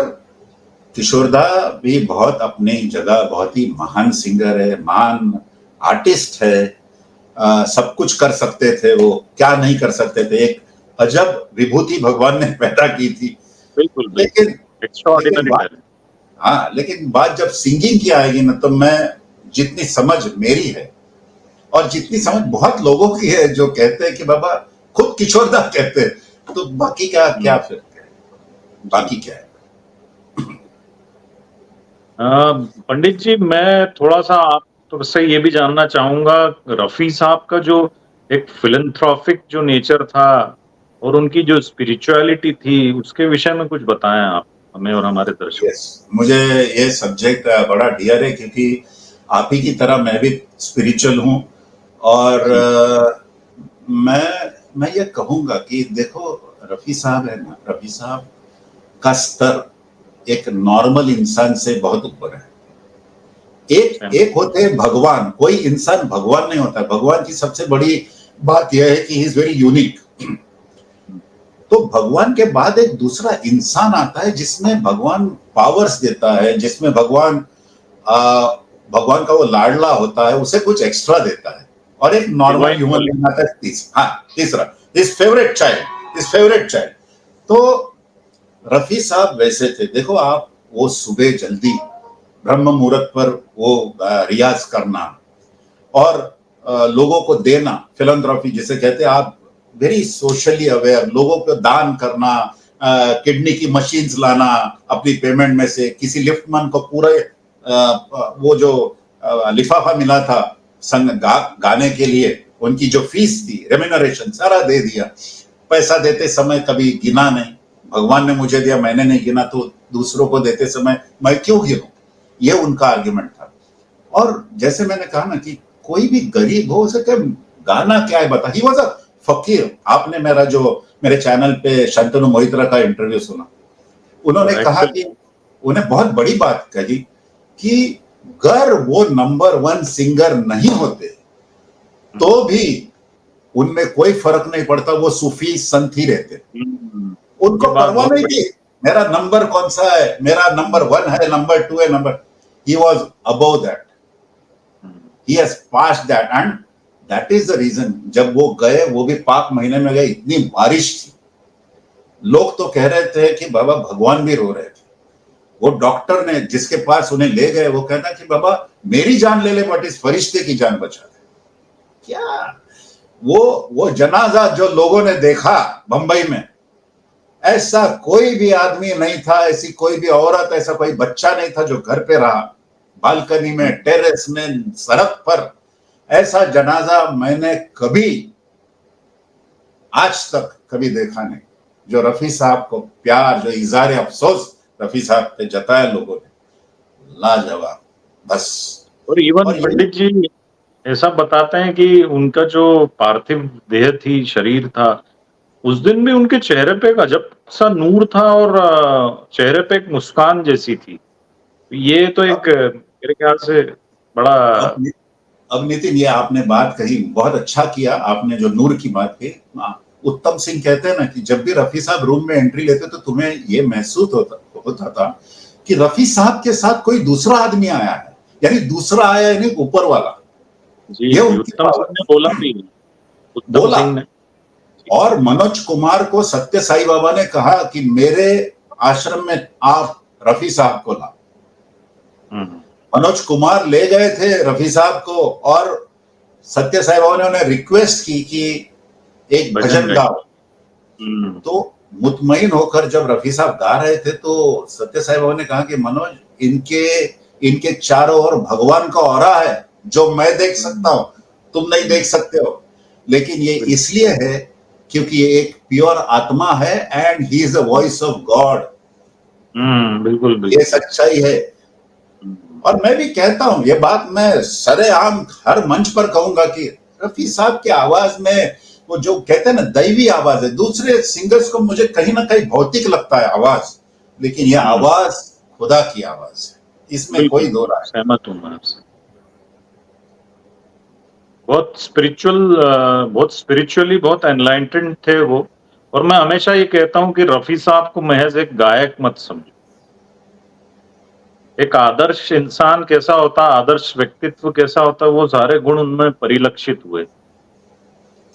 Speaker 2: किशोरदा भी बहुत अपनी जगह बहुत ही महान सिंगर है, महान आर्टिस्ट है। सब कुछ कर सकते थे, वो क्या नहीं कर सकते थे। एक अजब विभूति भगवान ने पैदा की थी।
Speaker 1: बिल्कुल,
Speaker 2: लेकिन बात जब सिंगिंग की आएगी ना, तो मैं जितनी समझ मेरी है और जितनी समझ बहुत लोगों की है जो कहते हैं कि बाबा, खुद किशोरदा कहते हैं, तो बाकी क्या फिर बाकी क्या है।
Speaker 1: पंडित जी, मैं थोड़ा सा आपसे ये भी जानना चाहूंगा, रफी साहब का जो एक फिलैंथ्रोपिक जो नेचर था और उनकी जो स्पिरिचुअलिटी थी, उसके विषय में कुछ बताएं आप हमें और हमारे दर्शकों।
Speaker 2: मुझे ये सब्जेक्ट बड़ा डियर है, क्योंकि आप ही की तरह मैं भी स्पिरिचुअल हूँ। और मैं ये कहूंगा कि देखो, रफी साहब है ना, रफी साहब का स्तर एक नॉर्मल इंसान से बहुत ऊपर है। एक होते हैं भगवान, कोई इंसान भगवान नहीं होता। भगवान की सबसे बड़ी बात यह है कि ही इज वेरी यूनिक। तो भगवान के बाद एक दूसरा इंसान आता है जिसमें भगवान पावर्स देता है, जिसमें भगवान भगवान का वो लाडला होता है, उसे कुछ एक्स्ट्रा देता है, और एक नॉर्मल ह्यूमन बीइंग आता है तीसरा इज फेवरेट चाइल्ड। तो रफी साहब वैसे थे। देखो आप, वो सुबह जल्दी ब्रह्म मुहूर्त पर वो रियाज करना और लोगों को देना, फिलैंथ्रोपी जिसे कहते हैं आप, वेरी सोशली अवेयर, लोगों को दान करना, किडनी की मशीन्स लाना अपनी पेमेंट में से, किसी लिफ्टमैन को पूरे वो जो लिफाफा मिला था गाने के लिए, उनकी जो फीस थी, रेम्यूनरेशन, सारा दे दिया। पैसा देते समय कभी गिना नहीं, भगवान ने मुझे दिया, मैंने नहीं गिना, तो दूसरों को देते समय मैं क्यों गिनूं, ये उनका आर्ग्यूमेंट था। और जैसे मैंने कहा ना कि कोई भी गरीब हो सके, गाना क्या है बता, ही वाज अ फकीर। आपने मेरे चैनल पे शांतनु मोहित्रा का इंटरव्यू सुना, उन्होंने कहा कि उन्हें बहुत बड़ी बात कही कि अगर वो नंबर 1 सिंगर नहीं होते तो भी उनमें कोई फर्क नहीं पड़ता, वो सूफी संत ही रहते। उनको परवाह नहीं थी मेरा नंबर कौन सा है, मेरा नंबर 1 है, नंबर 2 है, number, he was above that, he has passed that, and that is the reason। जब वो गए, वो भी पाक महीने में गए, इतनी बारिश थी, लोग तो कह रहे थे कि बाबा भगवान भी रो रहे थे। वो डॉक्टर ने जिसके पास उन्हें ले गए, वो कहता कि बाबा मेरी जान ले ले, बट इस फरिश्ते की जान बचा दे। क्या वो जनाजा जो लोगों ने देखा बंबई में, ऐसा कोई भी आदमी नहीं था, ऐसी कोई भी औरत, ऐसा कोई बच्चा नहीं था जो घर पे रहा, बालकनी में, टेरेस में, सड़क पर। ऐसा जनाजा मैंने कभी आज तक कभी देखा नहीं। जो रफी साहब को प्यार, जो इज़हार अफसोस रफी साहब पे जताया लोगों ने, लाजवाब बस।
Speaker 1: और इवन पंडित जी ऐसा बताते हैं कि उनका जो पार्थिव देह थी, शरीर था, उस दिन भी उनके चेहरे पे एक अजब सा नूर था और चेहरे पे एक मुस्कान जैसी थी। ये तो एक मेरे ख्याल से बड़ा।
Speaker 2: अब नितिन, ये आपने बात कही, बहुत अच्छा किया आपने जो नूर की बात कही। उत्तम सिंह कहते हैं ना कि जब भी रफी साहब रूम में एंट्री लेते तो तुम्हें ये महसूस होता था कि रफी साहब के साथ कोई दूसरा आदमी आया है, यानी दूसरा आया है, नहीं ऊपर वाला।
Speaker 1: जी, उत्तम सिंह ने बोला भी, उत्तम सिंह ने।
Speaker 2: और मनोज कुमार को सत्य साई बाबा ने कहा कि मेरे आश्रम में आप रफी साहब को ला। मनोज कुमार ले गए थे रफी साहब को, और सत्य साई बाबा ने उन्हें रिक्वेस्ट की कि एक भजन गाओ। तो मुतमईन होकर जब रफी साहब गा रहे थे तो सत्य साई बाबा ने कहा कि मनोज, इनके चारों ओर भगवान का ऑरा है जो मैं देख सकता हूं, तुम नहीं देख सकते हो। लेकिन ये इसलिए है क्योंकि ये एक प्योर आत्मा है, and he is the voice of God.
Speaker 1: बिल्कुल,
Speaker 2: ये सच्चाई है। और मैं भी कहता हूं, ये बात मैं सरेआम हर मंच पर कहूंगा कि रफी साहब की आवाज में वो जो कहते हैं ना दैवी आवाज है। दूसरे सिंगर्स को मुझे कहीं ना कहीं भौतिक लगता है आवाज, लेकिन ये आवाज खुदा की आवाज है, इसमें कोई दो राय।
Speaker 1: सहमत हूं मैं आपसे। बहुत स्पिरिचुअली बहुत एनलाइटेंड थे वो। और मैं हमेशा ये कहता हूं कि रफी साहब को महज एक गायक मत समझो। एक आदर्श इंसान कैसा होता, आदर्श व्यक्तित्व कैसा होता, वो सारे गुण उनमें परिलक्षित हुए।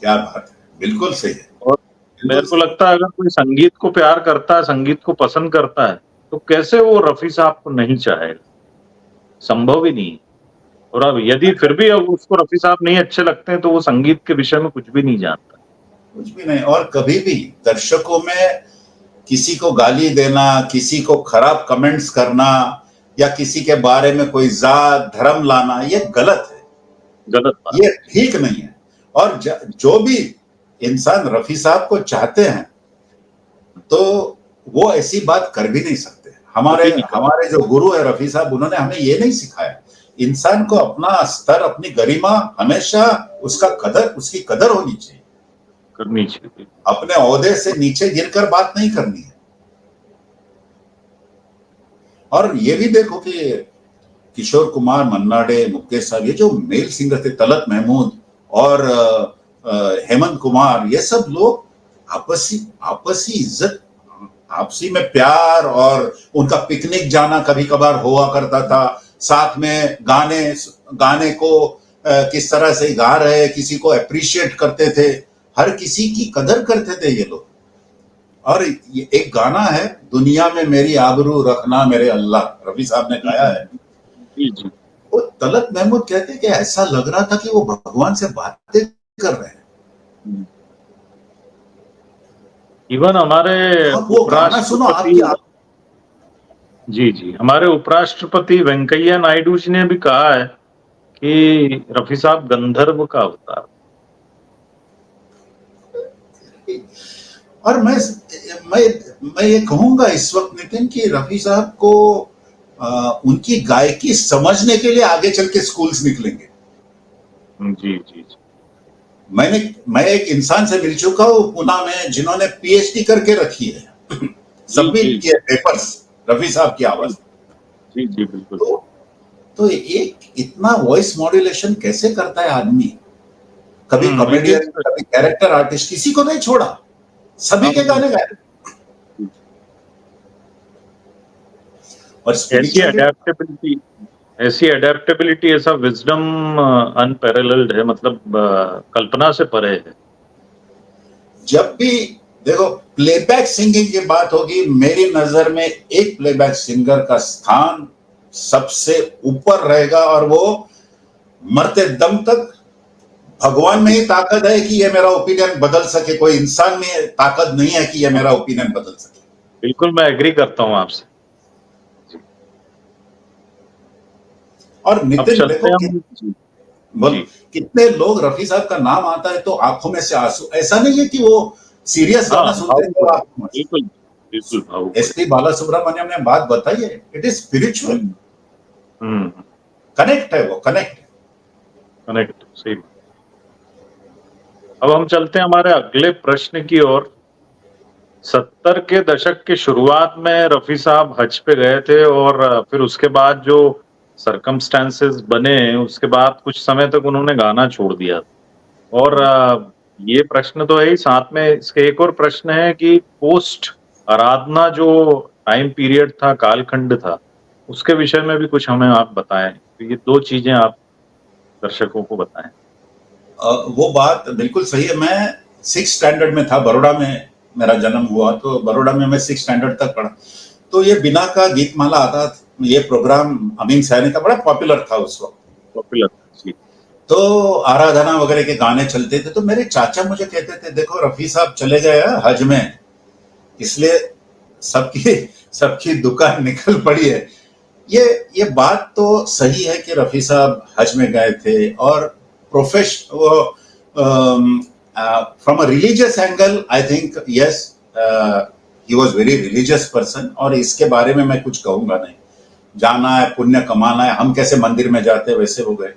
Speaker 2: क्या बात है, बिल्कुल सही है।
Speaker 1: और मेरे को लगता है अगर कोई संगीत को प्यार करता है, संगीत को पसंद करता है, तो कैसे वो रफी साहब को नहीं चाहेगा? संभव ही नहीं। और अब यदि फिर भी अब उसको रफी साहब नहीं अच्छे लगते हैं तो वो संगीत के विषय में कुछ भी नहीं जानता।
Speaker 2: कुछ भी नहीं। और कभी भी दर्शकों में किसी को गाली देना, किसी को खराब कमेंट्स करना, या किसी के बारे में कोई जात धर्म लाना, ये गलत है,
Speaker 1: गलत बात,
Speaker 2: ये ठीक नहीं है। और जो भी इंसान रफी साहब को चाहते हैं तो वो ऐसी बात कर भी नहीं सकते। हमारे जो गुरु है रफी साहब, उन्होंने हमें ये नहीं सिखाया। इंसान को अपना स्तर, अपनी गरिमा, हमेशा उसकी कदर होनी चाहिए,
Speaker 1: करनी चाहिए।
Speaker 2: अपने ओहदे से नीचे गिरकर बात नहीं करनी है। और ये भी देखो कि किशोर कुमार, मन्ना डे, मुकेश साहब, ये जो मेल सिंगर थे, तलत महमूद और हेमंत कुमार, ये सब लोग आपसी आपसी इज्जत, आपसी में प्यार, और उनका पिकनिक जाना कभी कभार हुआ करता था, साथ में गाने गाने को किस तरह से गा रहे, किसी को अप्रिशिएट करते थे, हर किसी की कदर करते थे ये लोग। और ये एक गाना है, दुनिया में मेरी आबरू रखना मेरे अल्लाह, रफी साहब ने गाया है।
Speaker 1: जी जी।
Speaker 2: वो तलत महमूद कहते कि ऐसा लग रहा था कि वो भगवान से बातें कर रहे हैं।
Speaker 1: इवन हमारे
Speaker 2: आप वो गाना सुनो,
Speaker 1: उपराष्ट्रपति,
Speaker 2: आपकी
Speaker 1: जी जी, हमारे उपराष्ट्रपति वेंकैया नायडू जी ने भी कहा है कि रफी साहब गंधर्व का अवतार।
Speaker 2: और मैं ये कहूंगा इस वक्त नितिन कि रफी साहब को उनकी गायकी समझने के लिए आगे चल के स्कूल्स निकलेंगे।
Speaker 1: जी जी जी।
Speaker 2: मैं एक इंसान से मिल चुका हूँ पुणे में जिन्होंने पीएचडी करके रखी है, सबमिट किए पेपर्स रफी साहब की आवाज।
Speaker 1: जी जी बिल्कुल।
Speaker 2: तो एक इतना वॉइस मॉड्यूलेशन कैसे करता है आदमी? कभी कॉमेडियन, कभी कैरेक्टर आर्टिस्ट, किसी को नहीं छोड़ा, सभी के गाने गाए। और
Speaker 1: ऐसी अडेप्टेबिलिटी, ऐसा विजडम अनपैरेलल्ड है, मतलब कल्पना से परे है।
Speaker 2: जब भी देखो प्लेबैक सिंगिंग की बात होगी, मेरी नजर में एक प्लेबैक सिंगर का स्थान सबसे ऊपर रहेगा, और वो मरते दम तक भगवान में ही ताकत है कि ये मेरा ओपिनियन बदल सके, कोई इंसान में ताकत नहीं है कि ये मेरा ओपिनियन बदल सके।
Speaker 1: बिल्कुल, मैं एग्री करता हूं आपसे।
Speaker 2: और नितिन देखो कितने लोग रफी साहब का नाम आता है तो आंखों में से आंसू, ऐसा नहीं है कि वो सीरियस गाना सुनते हैं।
Speaker 1: बिल्कुल बिल्कुल।
Speaker 2: एसपी बालासुब्रमण्यम ने बात बताई है, इट इज स्पिरिचुअल कनेक्ट है, वो कनेक्ट
Speaker 1: सही। अब हम चलते हैं हमारे अगले प्रश्न की ओर। 70 के दशक के शुरुआत में रफी साहब हज पे गए थे, और फिर उसके बाद जो सरकमस्टेंसेस बने, उसके बाद कुछ समय तक उन्होंने गाना छोड़ दिया। और ये प्रश्न तो है ही, साथ में इसके एक और प्रश्न है कि पोस्ट आराधना जो टाइम पीरियड था, कालखंड था, उसके विषय में भी कुछ हमें आप बताएं। तो ये दो चीजें आप दर्शकों को बताएं।
Speaker 2: वो बात बिल्कुल सही है। मैं 6th स्टैंडर्ड में था, बड़ौदा में मेरा जन्म हुआ, तो बड़ौदा में मैं 6th स्टैंडर्ड तक पढ़ा। तो ये बिना का गीतमाला आता, ये प्रोग्राम अमीन सैनी का बड़ा पॉपुलर था उस वक्त,
Speaker 1: पॉपुलर।
Speaker 2: तो आराधना वगैरह के गाने चलते थे। तो मेरे चाचा मुझे कहते थे, देखो रफी साहब चले गए हज में, इसलिए सबकी दुकान निकल पड़ी है। ये बात तो सही है कि रफी साहब हज में गए थे, और from a religious angle I think yes, he was very religious person, और इसके बारे में मैं कुछ कहूंगा नहीं। जाना है, पुण्य कमाना है, हम कैसे मंदिर में जाते हैं वैसे हो गए।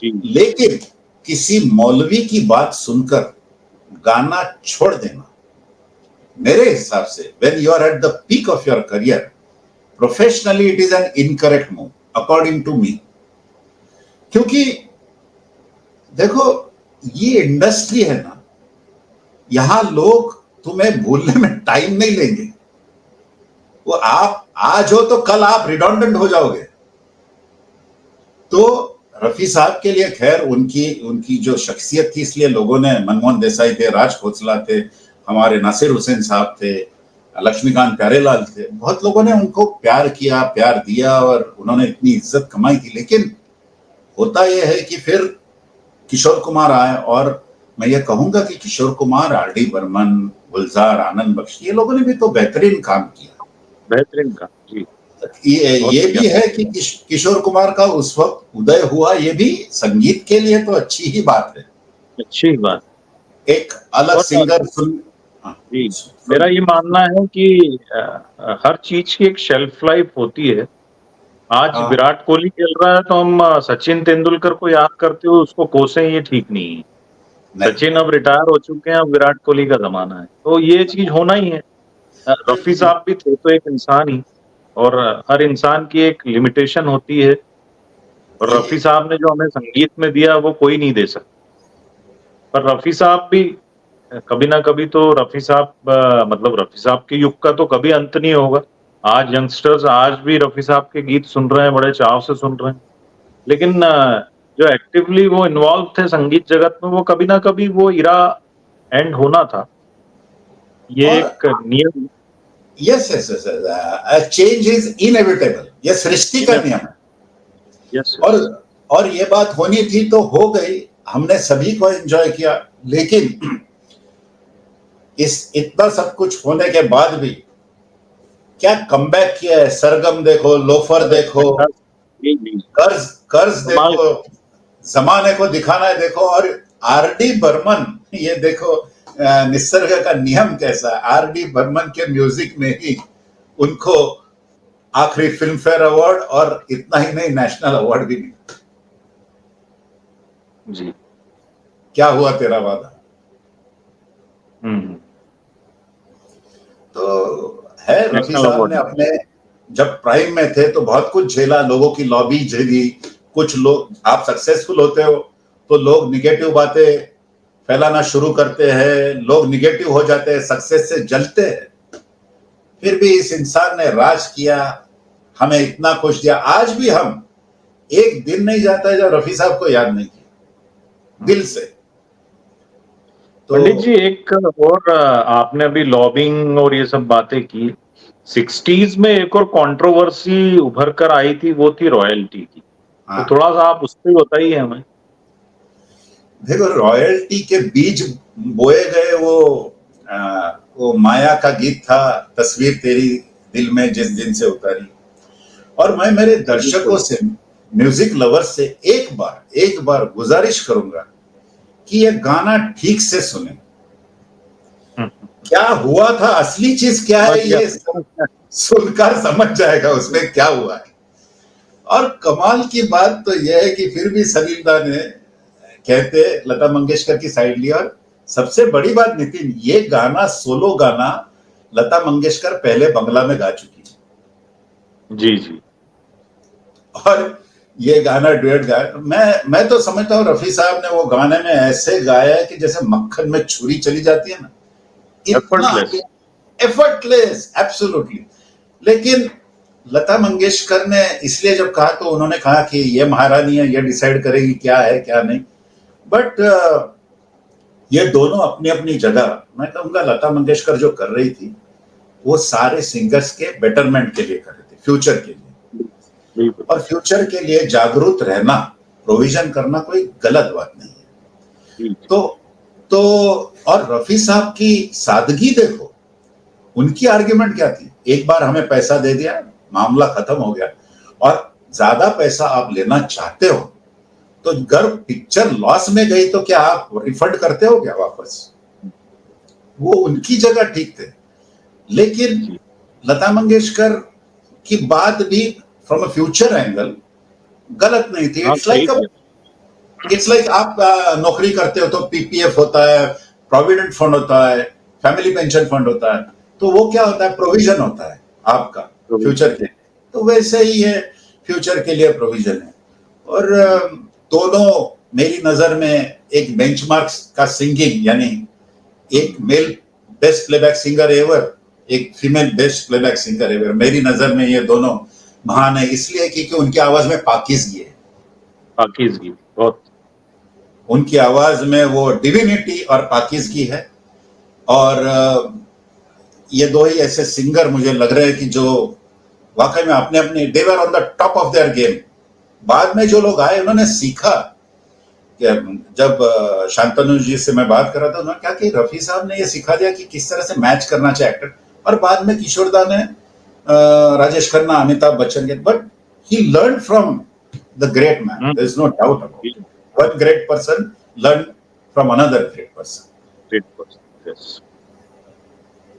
Speaker 2: लेकिन किसी मौलवी की बात सुनकर गाना छोड़ देना, मेरे हिसाब से when you are at the peak of your career professionally, it is an incorrect move according to me. क्योंकि देखो ये इंडस्ट्री है ना, यहां लोग तुम्हें भूलने में टाइम नहीं लेंगे। वो आप आज हो तो कल आप रिडंडेंट हो जाओगे। तो रफी साहब के लिए खैर उनकी जो शख्सियत थी, इसलिए लोगों ने, मनमोहन देसाई थे, राज खोसला थे, हमारे नासिर हुसैन साहब थे, लक्ष्मीकांत प्यारेलाल थे, बहुत लोगों ने उनको प्यार किया, प्यार दिया, और उन्होंने इतनी इज्जत कमाई थी। लेकिन होता यह है कि फिर किशोर कुमार आए, और मैं ये कहूंगा कि किशोर कुमार, आर डी बर्मन, गुलजार, आनंद बख्श, ये लोगों ने भी तो बेहतरीन काम किया,
Speaker 1: बेहतरीन काम। जी,
Speaker 2: ये भी है कि किशोर कुमार का उस वक्त उदय हुआ, ये भी संगीत के लिए तो अच्छी ही बात है,
Speaker 1: अच्छी बात।
Speaker 2: एक अलग सिंगर सुन।
Speaker 1: जी, मेरा ये मानना है कि हर चीज की एक शेल्फ लाइफ होती है। आज विराट कोहली खेल रहा है तो हम सचिन तेंदुलकर को याद करते हुए उसको कोसें, ये ठीक नहीं है। सचिन अब रिटायर हो चुके हैं, अब विराट कोहली का जमाना है, तो ये चीज होना ही है। रफी साहब भी थे तो एक इंसान ही। और हर इंसान की एक लिमिटेशन होती है, और
Speaker 2: जी
Speaker 1: रफ़ी
Speaker 2: जी
Speaker 1: साहब ने जो हमें संगीत में दिया वो कोई नहीं दे सकता। पर रफ़ी साहब भी कभी ना कभी तो रफ़ी साहब मतलब रफ़ी साहब के युग का तो कभी अंत नहीं होगा। आज यंगस्टर्स आज भी रफ़ी साहब के गीत सुन रहे हैं, बड़े चाव से सुन रहे हैं। लेकिन जो एक्टिवली वो इन्वॉल्व थे संगीत जगत में, वो कभी ना कभी वो इरा एंड होना था। ये
Speaker 2: और
Speaker 1: एक नियम
Speaker 2: yes yes yes change is inevitable, ये सृष्टि का
Speaker 1: इन्हें
Speaker 2: नियम है।
Speaker 1: यस,
Speaker 2: और
Speaker 1: यस।
Speaker 2: और ये बात होनी थी तो हो गई, हमने सभी को एंजॉय किया। लेकिन इस इतना सब कुछ होने के बाद भी क्या कमबैक किया है। सरगम देखो, लोफर
Speaker 1: अरे
Speaker 2: देखो,
Speaker 1: जी, जी।
Speaker 2: कर्ज कर्ज
Speaker 1: कमाल
Speaker 2: देखो, जमाने को दिखाना है देखो, और आरडी बर्मन ये देखो, निसर्ग का नियम कैसा है। आरडी बर्मन के म्यूजिक में ही उनको आखिरी फिल्म फेयर अवार्ड, और इतना ही नहीं, नेशनल अवार्ड भी मिला।
Speaker 1: जी।
Speaker 2: क्या हुआ तेरा वादा।
Speaker 1: हुँ,
Speaker 2: तो है, रफी
Speaker 1: नेशनल
Speaker 2: साहब
Speaker 1: अवार्ड
Speaker 2: ने
Speaker 1: मिला।
Speaker 2: अपने जब प्राइम में थे तो बहुत कुछ झेला, लोगों की लॉबी झेली। कुछ लोग, आप सक्सेसफुल होते हो तो लोग निगेटिव बातें फैलाना शुरू करते हैं, लोग निगेटिव हो जाते हैं, सक्सेस से जलते हैं। फिर भी इस इंसान ने राज किया, हमें इतना खुश दिया। आज भी हम, एक दिन नहीं जाता है जब रफी साहब को याद नहीं किया
Speaker 1: हुँ।
Speaker 2: दिल से। तो
Speaker 1: पंडित जी एक और आपने अभी लॉबिंग और ये सब बातें की। 60s में एक और कंट्रोवर्सी उभर कर आई थी, वो थी रॉयल्टी की। तो
Speaker 2: हाँ,
Speaker 1: थोड़ा-सा आप उस पे बताइए हमें।
Speaker 2: देखो, रॉयल्टी के बीज बोए गए वो माया का गीत था, तस्वीर तेरी दिल में जिस दिन से उतारी। और मैं मेरे
Speaker 1: जी,
Speaker 2: दर्शकों
Speaker 1: बिल्कुल।
Speaker 2: से, म्यूजिक लवर से एक बार गुजारिश करूंगा कि ये गाना ठीक से सुने।
Speaker 1: हुँ, हुँ।
Speaker 2: क्या हुआ था, असली चीज क्या
Speaker 1: समझ
Speaker 2: है,
Speaker 1: गया,
Speaker 2: ये सुनकर समझ जाएगा उसमें क्या हुआ है। और कमाल की बात तो यह है कि फिर भी सलीम दा ने, कहते, लता मंगेशकर की साइड ली। और सबसे बड़ी बात नितिन, ये गाना, सोलो गाना, लता मंगेशकर पहले बंगला में गा चुकी है।
Speaker 1: जी, जी।
Speaker 2: और ये गाना डुएट गाया, मैं तो समझता हूँ रफी साहब ने वो गाने में ऐसे गाया है कि जैसे मक्खन में छुरी चली जाती है ना, इतना
Speaker 1: एफर्टलेस।
Speaker 2: Effortless, absolutely. लेकिन लता मंगेशकर ने इसलिए जब कहा तो उन्होंने कहा कि ये महारानी है, ये डिसाइड करेगी क्या है क्या नहीं। बट ये दोनों अपनी अपनी जगह, मैं कहूंगा लता मंगेशकर जो कर रही थी वो सारे सिंगर्स के बेटरमेंट के लिए कर रही थी, फ्यूचर के लिए।
Speaker 1: बिल्कुल।
Speaker 2: और फ्यूचर के लिए जागरूक रहना, प्रोविजन करना कोई गलत बात नहीं है।
Speaker 1: जी, जी।
Speaker 2: तो तो और रफी साहब की सादगी देखो, उनकी आर्ग्यूमेंट क्या थी, एक बार हमें पैसा दे दिया, मामला खत्म हो गया। और ज्यादा पैसा आप लेना चाहते हो तो अगर पिक्चर लॉस में गई तो क्या आप रिफंड करते हो क्या वापस। वो उनकी जगह ठीक थे। लेकिन
Speaker 1: जी।
Speaker 2: लता मंगेशकर की बात भी फ्रॉम अ फ्यूचर एंगल गलत नहीं थी।
Speaker 1: हाँ, सही किया।
Speaker 2: इट्स लाइक आप नौकरी करते हो तो पीपीएफ होता है, प्रोविडेंट फंड होता है, फैमिली पेंशन फंड होता है। तो वो क्या होता है, प्रोविजन होता है आपका
Speaker 1: प्रोविज़न।
Speaker 2: फ्यूचर के लिए। तो वैसे ही है, फ्यूचर के लिए प्रोविजन है। और दोनों मेरी नजर में एक बेंचमार्क का सिंगिंग, यानी एक male best playback singer ever, एक female best playback singer ever, मेरी नजर में ये दोनों महान है। इसलिए क्योंकि उनकी आवाज में पाकिजगी है,
Speaker 1: पाकीज़गी बहुत।
Speaker 2: उनकी आवाज में वो डिविनिटी और पाकिजगी है। और ये दो ही ऐसे सिंगर मुझे लग रहे हैं कि जो वाकई में अपने अपने, they were on the top of their game. बाद में जो लोग आए उन्होंने सीखा कि जब शांतनु जी से मैं बात कर रहा था, उन्होंने कहा कि रफी साहब ने ये सिखा दिया कि किस तरह से मैच करना चाहिए एक्टर। और बाद में किशोरदा ने, राजेश खन्ना, अमिताभ बच्चन के, but he learn from the great man,
Speaker 1: hmm,
Speaker 2: there is no doubt
Speaker 1: ji,
Speaker 2: about it. One great person learn from another great person.
Speaker 1: Great person, yes.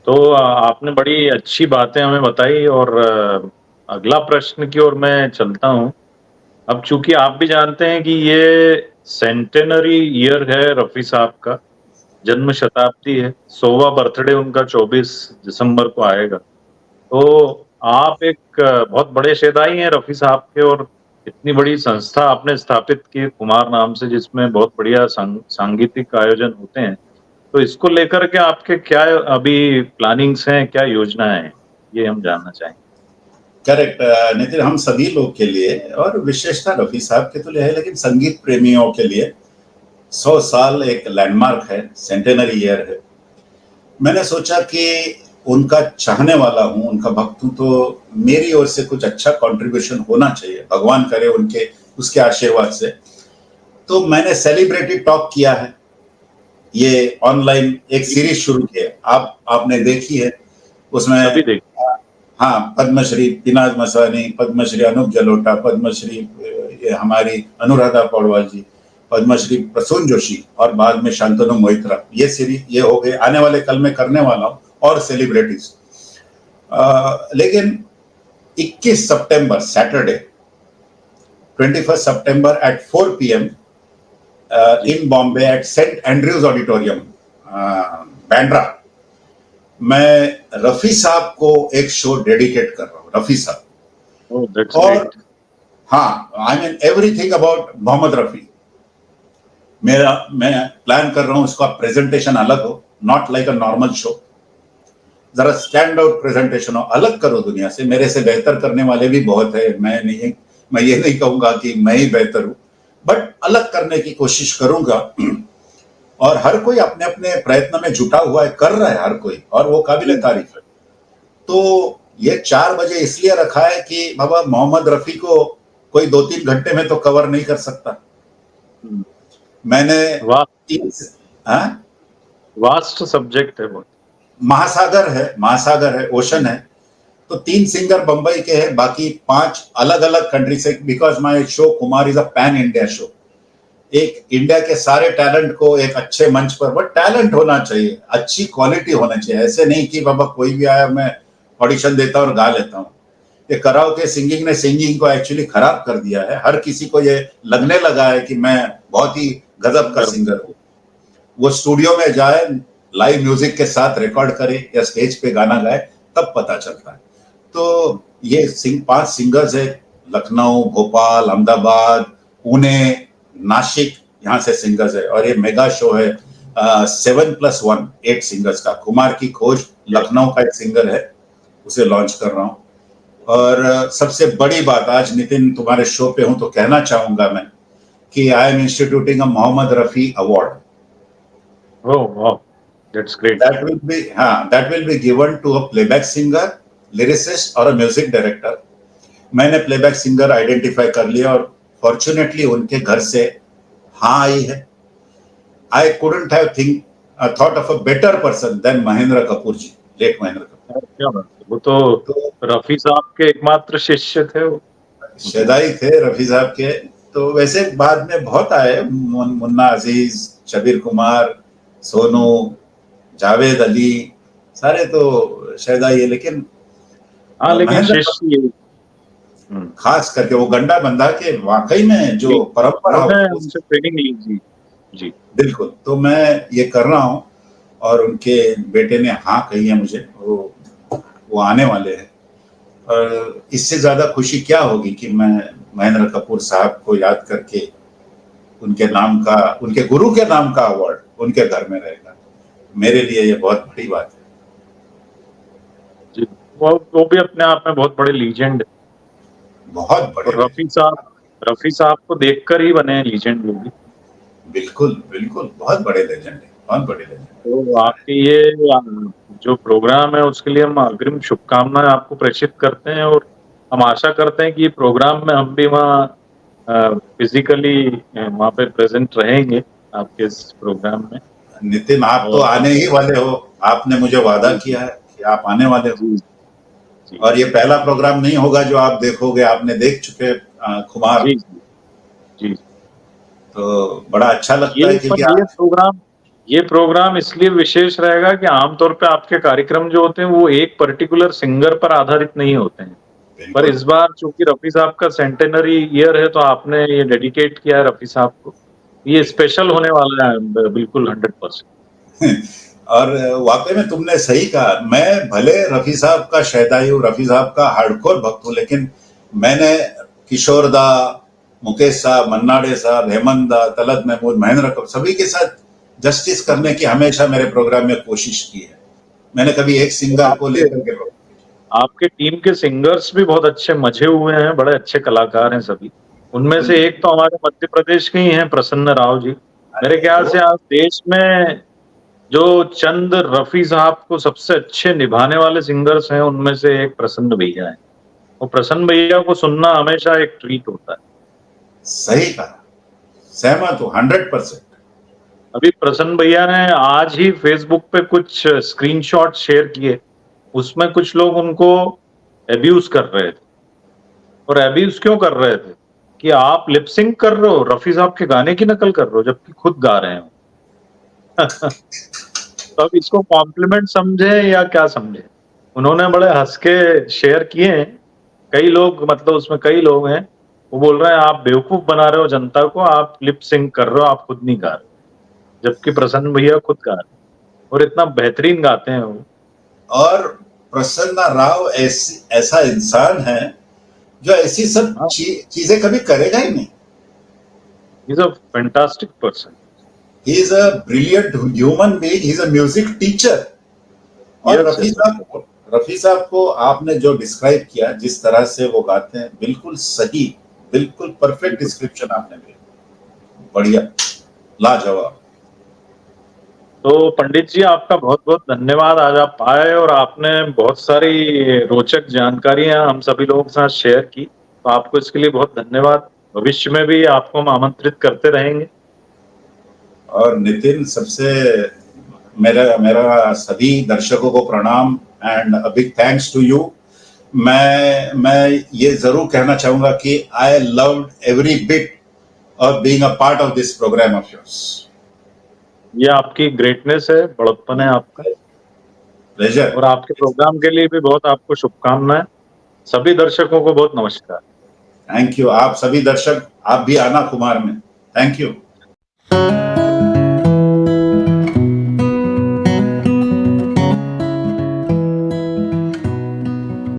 Speaker 1: तो आपने बड़ी अच्छी बातें हमें बताई, और अगला प्रश्न की ओर मैं चलता हूँ। अब चूँकि आप भी जानते हैं कि ये सेंटेनरी ईयर है रफ़ी साहब का, जन्म शताब्दी है, 100वाँ बर्थडे उनका 24 दिसंबर को आएगा। तो आप एक बहुत बड़े शहदाई हैं रफ़ी साहब के, और इतनी बड़ी संस्था आपने स्थापित की कुमार नाम से, जिसमें बहुत बढ़िया सांगीतिक आयोजन होते हैं। तो इसको लेकर के आपके क्या अभी प्लानिंग्स हैं, क्या योजनाएँ हैं? ये हम जानना चाहेंगे।
Speaker 2: करेक्ट नितिन, हम सभी लोग के लिए और विशेषता रफी साहब के तो लिए है, लेकिन संगीत प्रेमियों के लिए 100 साल एक लैंडमार्क है, सेंटेनरी ईयर है। मैंने सोचा कि उनका चाहने वाला हूं, उनका भक्त हूं, तो मेरी ओर से कुछ अच्छा कंट्रीब्यूशन होना चाहिए, भगवान करे उनके उसके आशीर्वाद से। तो मैंने सेलिब्रिटी टॉक किया है, ये ऑनलाइन एक सीरीज शुरू की है, आपने देखी है। उसमें
Speaker 1: सभी देख
Speaker 2: हाँ, पद्मश्री पिनाज मसानी, पद्मश्री अनूप जलोटा, पद्मश्री ये हमारी अनुराधा पौडवाल जी, पद्मश्री प्रसून जोशी और बाद में शांतनु मोहित्रा, ये सीरीज ये हो गए। आने वाले कल में करने वाला हूँ और सेलिब्रिटीज। लेकिन 21 सितंबर सैटरडे 21 सितंबर at 4 PM in Bombay at saint Andrew's auditorium Bandra, मैं रफी साहब को एक शो डेडिकेट कर रहा हूँ। रफी साहब
Speaker 1: ओह दैट्स
Speaker 2: और
Speaker 1: ग्रेट।
Speaker 2: हाँ, I mean everything about Mohammed Rafi. मैं प्लान कर रहा हूँ उसका प्रेजेंटेशन अलग हो, not like a normal show, जरा स्टैंड आउट प्रेजेंटेशन हो, अलग करो दुनिया से। मेरे से बेहतर करने वाले भी बहुत है, मैं ये नहीं कहूंगा कि मैं ही बेहतर हूं, बट अलग करने की कोशिश करूंगा। और हर कोई अपने अपने प्रयत्न में जुटा हुआ है, कर रहा है हर कोई, और वो काबिल तारीफ है। तो ये 4 बजे इसलिए रखा है कि बाबा मोहम्मद रफी को कोई 2-3 घंटे में तो कवर नहीं कर सकता। मैंने
Speaker 1: वाह,
Speaker 2: हाँ?
Speaker 1: वास्ट सब्जेक्ट है बहुत।
Speaker 2: महासागर है, ओशन है। तो 3 सिंगर बंबई के हैं, बाकी 5 अलग अलग कंट्री से, because my show Kumar is a pan India show. एक इंडिया के सारे टैलेंट को एक अच्छे मंच पर, बट टैलेंट होना चाहिए, अच्छी क्वालिटी होना चाहिए। ऐसे नहीं कि बाबा कोई भी आया मैं ऑडिशन देता और गा लेता हूँ। ये कराओके सिंगिंग ने सिंगिंग को एक्चुअली खराब कर दिया है। हर किसी को ये लगने लगा है कि मैं बहुत ही गजब का सिंगर हूँ। वो स्टूडियो में जाए, लाइव म्यूजिक के साथ रिकॉर्ड करे या स्टेज पे गाना गाए, तब पता चलता है। तो ये 5 सिंगर्स है, लखनऊ, भोपाल, अहमदाबाद, पुणे, नासिक, यहाँ से सिंगर्स है। और ये मेगा शो है 7+1 8 सिंगर्स का। कुमार की खोज लखनऊ का एक सिंगर है, उसे लॉन्च कर रहा हूँ। और सबसे बड़ी बात, आज नितिन तुम्हारे शो पे हूं तो कहना चाहूंगा मैं कि I am instituting a Mohammed Rafi award.
Speaker 1: Oh वाह, that's great.
Speaker 2: that will be given to a playback singer, lyricist और a music director। मैंने प्लेबैक सिंगर आइडेंटिफाई कर लिया और फॉर्चुनेटली उनके घर से हाँ आई है। I couldn't have thought of a better person than Mahendra Kapoor ji, late Mahendra Kapoor.
Speaker 1: क्या बात है, वो तो
Speaker 2: तो
Speaker 1: रफ़ी साहब के एकमात्र शिष्य थे वो।
Speaker 2: शेदाई थे रफी साहब के। तो वैसे बाद में बहुत आए, मुन्ना अजीज, शबीर कुमार, सोनू, जावेद अली, सारे तो शेदाई है। लेकिन
Speaker 1: हाँ, लेकिन
Speaker 2: महेंद्र
Speaker 1: शिष्य ये
Speaker 2: खास करके वो गंडा बंधा के वाकई में
Speaker 1: जी,
Speaker 2: जो परंपरा हो,
Speaker 1: उन्होंने उनसे ट्रेनिंग ली। जी, जी।
Speaker 2: बिल्कुल। तो मैं ये कर रहा हूँ और उनके बेटे ने हाँ कही है मुझे, वो आने वाले हैं। और इससे ज्यादा खुशी क्या होगी कि मैं महेंद्र कपूर साहब को याद करके उनके नाम का, उनके गुरु के नाम का अवार्ड उनके घर में रहेगा। मेरे लिए ये बहुत बड़ी बात है।
Speaker 1: जी, वो भी अपने आप में बहुत बड़े लीजेंड।
Speaker 2: बहुत बड़े
Speaker 1: और रफ़ी साहब को देखकर ही बने हैं लीजेंड वो भी।
Speaker 2: बिल्कुल बिल्कुल, बहुत बड़े लेजेंड है, बहुत बड़े लेजेंड।
Speaker 1: तो आपके ये जो प्रोग्राम है उसके लिए हम अग्रिम शुभकामनाएं आपको प्रेषित करते हैं, और हम आशा करते हैं कि प्रोग्राम में हम भी वहाँ फिजिकली वहाँ पे प्रेजेंट रहेंगे आपके इस प्रोग्राम में।
Speaker 2: नितिन, आप तो
Speaker 1: और
Speaker 2: आने ही वाले हो, आपने मुझे वादा
Speaker 1: जी,
Speaker 2: किया है कि आप आने वाले हो।
Speaker 1: जी, जी,
Speaker 2: और ये पहला प्रोग्राम नहीं होगा जो आप देखोगे, आपने देख चुके कुमार।
Speaker 1: जी, जी, जी।
Speaker 2: तो बड़ा अच्छा लगता है
Speaker 1: ये
Speaker 2: क्योंकि
Speaker 1: पर
Speaker 2: आप
Speaker 1: ये प्रोग्राम इसलिए विशेष रहेगा कि आमतौर पे आपके कार्यक्रम जो होते हैं वो एक पर्टिकुलर सिंगर पर आधारित नहीं होते हैं। पर
Speaker 2: बिल्कुल
Speaker 1: इस बार चूंकि रफ़ी साहब का सेंटेनरी ईयर है, तो आपने ये डेडिकेट किया है रफ़ी साहब को। ये
Speaker 2: बिल्कुल।
Speaker 1: स्पेशल होने वाला है बिल्कुल 100%।
Speaker 2: और वाकई में तुमने सही कहा। मैं भले रफी साहब का शहदाई हूँ, रफी साहब का हार्डकोर भक्त हूँ, लेकिन मैंने किशोर दा, मुकेश साहब, मन्नाडे साहब, हेमंत दा, तलत महमूद, महेंद्र कपूर, सभी के साथ जस्टिस करने की हमेशा मेरे प्रोग्राम में कोशिश की है। मैंने कभी एक सिंगर को लेकर के
Speaker 1: आपके टीम के सिंगर्स भी बहुत अच्छे मजे हुए हैं, बड़े अच्छे कलाकार हैं सभी। उनमें से एक तो हमारे मध्य प्रदेश के ही हैं, प्रसन्न राव जी। मेरे ख्याल से आज देश में जो चंद रफी साहब को सबसे अच्छे निभाने वाले सिंगर्स हैं, उनमें से एक प्रसन्न भैया है। और प्रसन्न भैया को सुनना हमेशा एक ट्रीट होता है।
Speaker 2: सही कहा, सहमत हूँ 100%।
Speaker 1: अभी प्रसन्न भैया ने आज ही फेसबुक पे कुछ स्क्रीनशॉट शेयर किए, उसमें कुछ लोग उनको एब्यूज कर रहे थे। और एब्यूज क्यों कर रहे थे कि आप लिपसिंग कर रहे हो, रफी साहब के गाने की नकल कर रहे हो जबकि खुद गा रहे हो। तो अब इसको कॉम्प्लीमेंट समझे या क्या समझे? उन्होंने बड़े हंस के शेयर किए हैं। कई लोग, मतलब उसमें कई लोग हैं, वो बोल रहे हैं आप बेवकूफ बना रहे हो जनता को, आप लिप सिंक कर रहे हो, आप खुद नहीं गा रहे, जबकि प्रसन्न भैया खुद गा रहे हैं और इतना बेहतरीन गाते हैं वो।
Speaker 2: और प्रसन्न राव ऐसा इंसान है जो ऐसी सब
Speaker 1: हाँ,
Speaker 2: चीजें कभी करेगा ही नहीं।
Speaker 1: ही is a fantastic person.
Speaker 2: He is a brilliant human being, he is a music teacher. और
Speaker 1: यस यस।
Speaker 2: रफी साहब को आपने जो डिस्क्राइब किया, जिस तरह से वो गाते हैं, बिल्कुल सही, बिल्कुल परफेक्ट डिस्क्रिप्शन आपने दी। बढ़िया, लाजवाब।
Speaker 1: तो पंडित जी, आपका बहुत बहुत धन्यवाद, आज आप आए और आपने बहुत सारी रोचक जानकारियां हम सभी लोगों के साथ शेयर की। तो आपको इसके लिए बहुत धन्यवाद। भविष्य में भी आपको हम आमंत्रित करते रहेंगे।
Speaker 2: और नितिन, सबसे मेरा मेरा सभी दर्शकों को प्रणाम and a big thanks to you. मैं ये जरूर कहना चाहूंगा कि I loved every bit of being a part of this programme of yours.
Speaker 1: ये आपकी ग्रेटनेस है, बड़प्पन है आपका।
Speaker 2: प्लेजर।
Speaker 1: और आपके प्रोग्राम के लिए भी बहुत आपको शुभकामनाएं। सभी दर्शकों को बहुत नमस्कार।
Speaker 2: Thank you. आप सभी दर्शक, आप भी आना कुमार में। Thank you.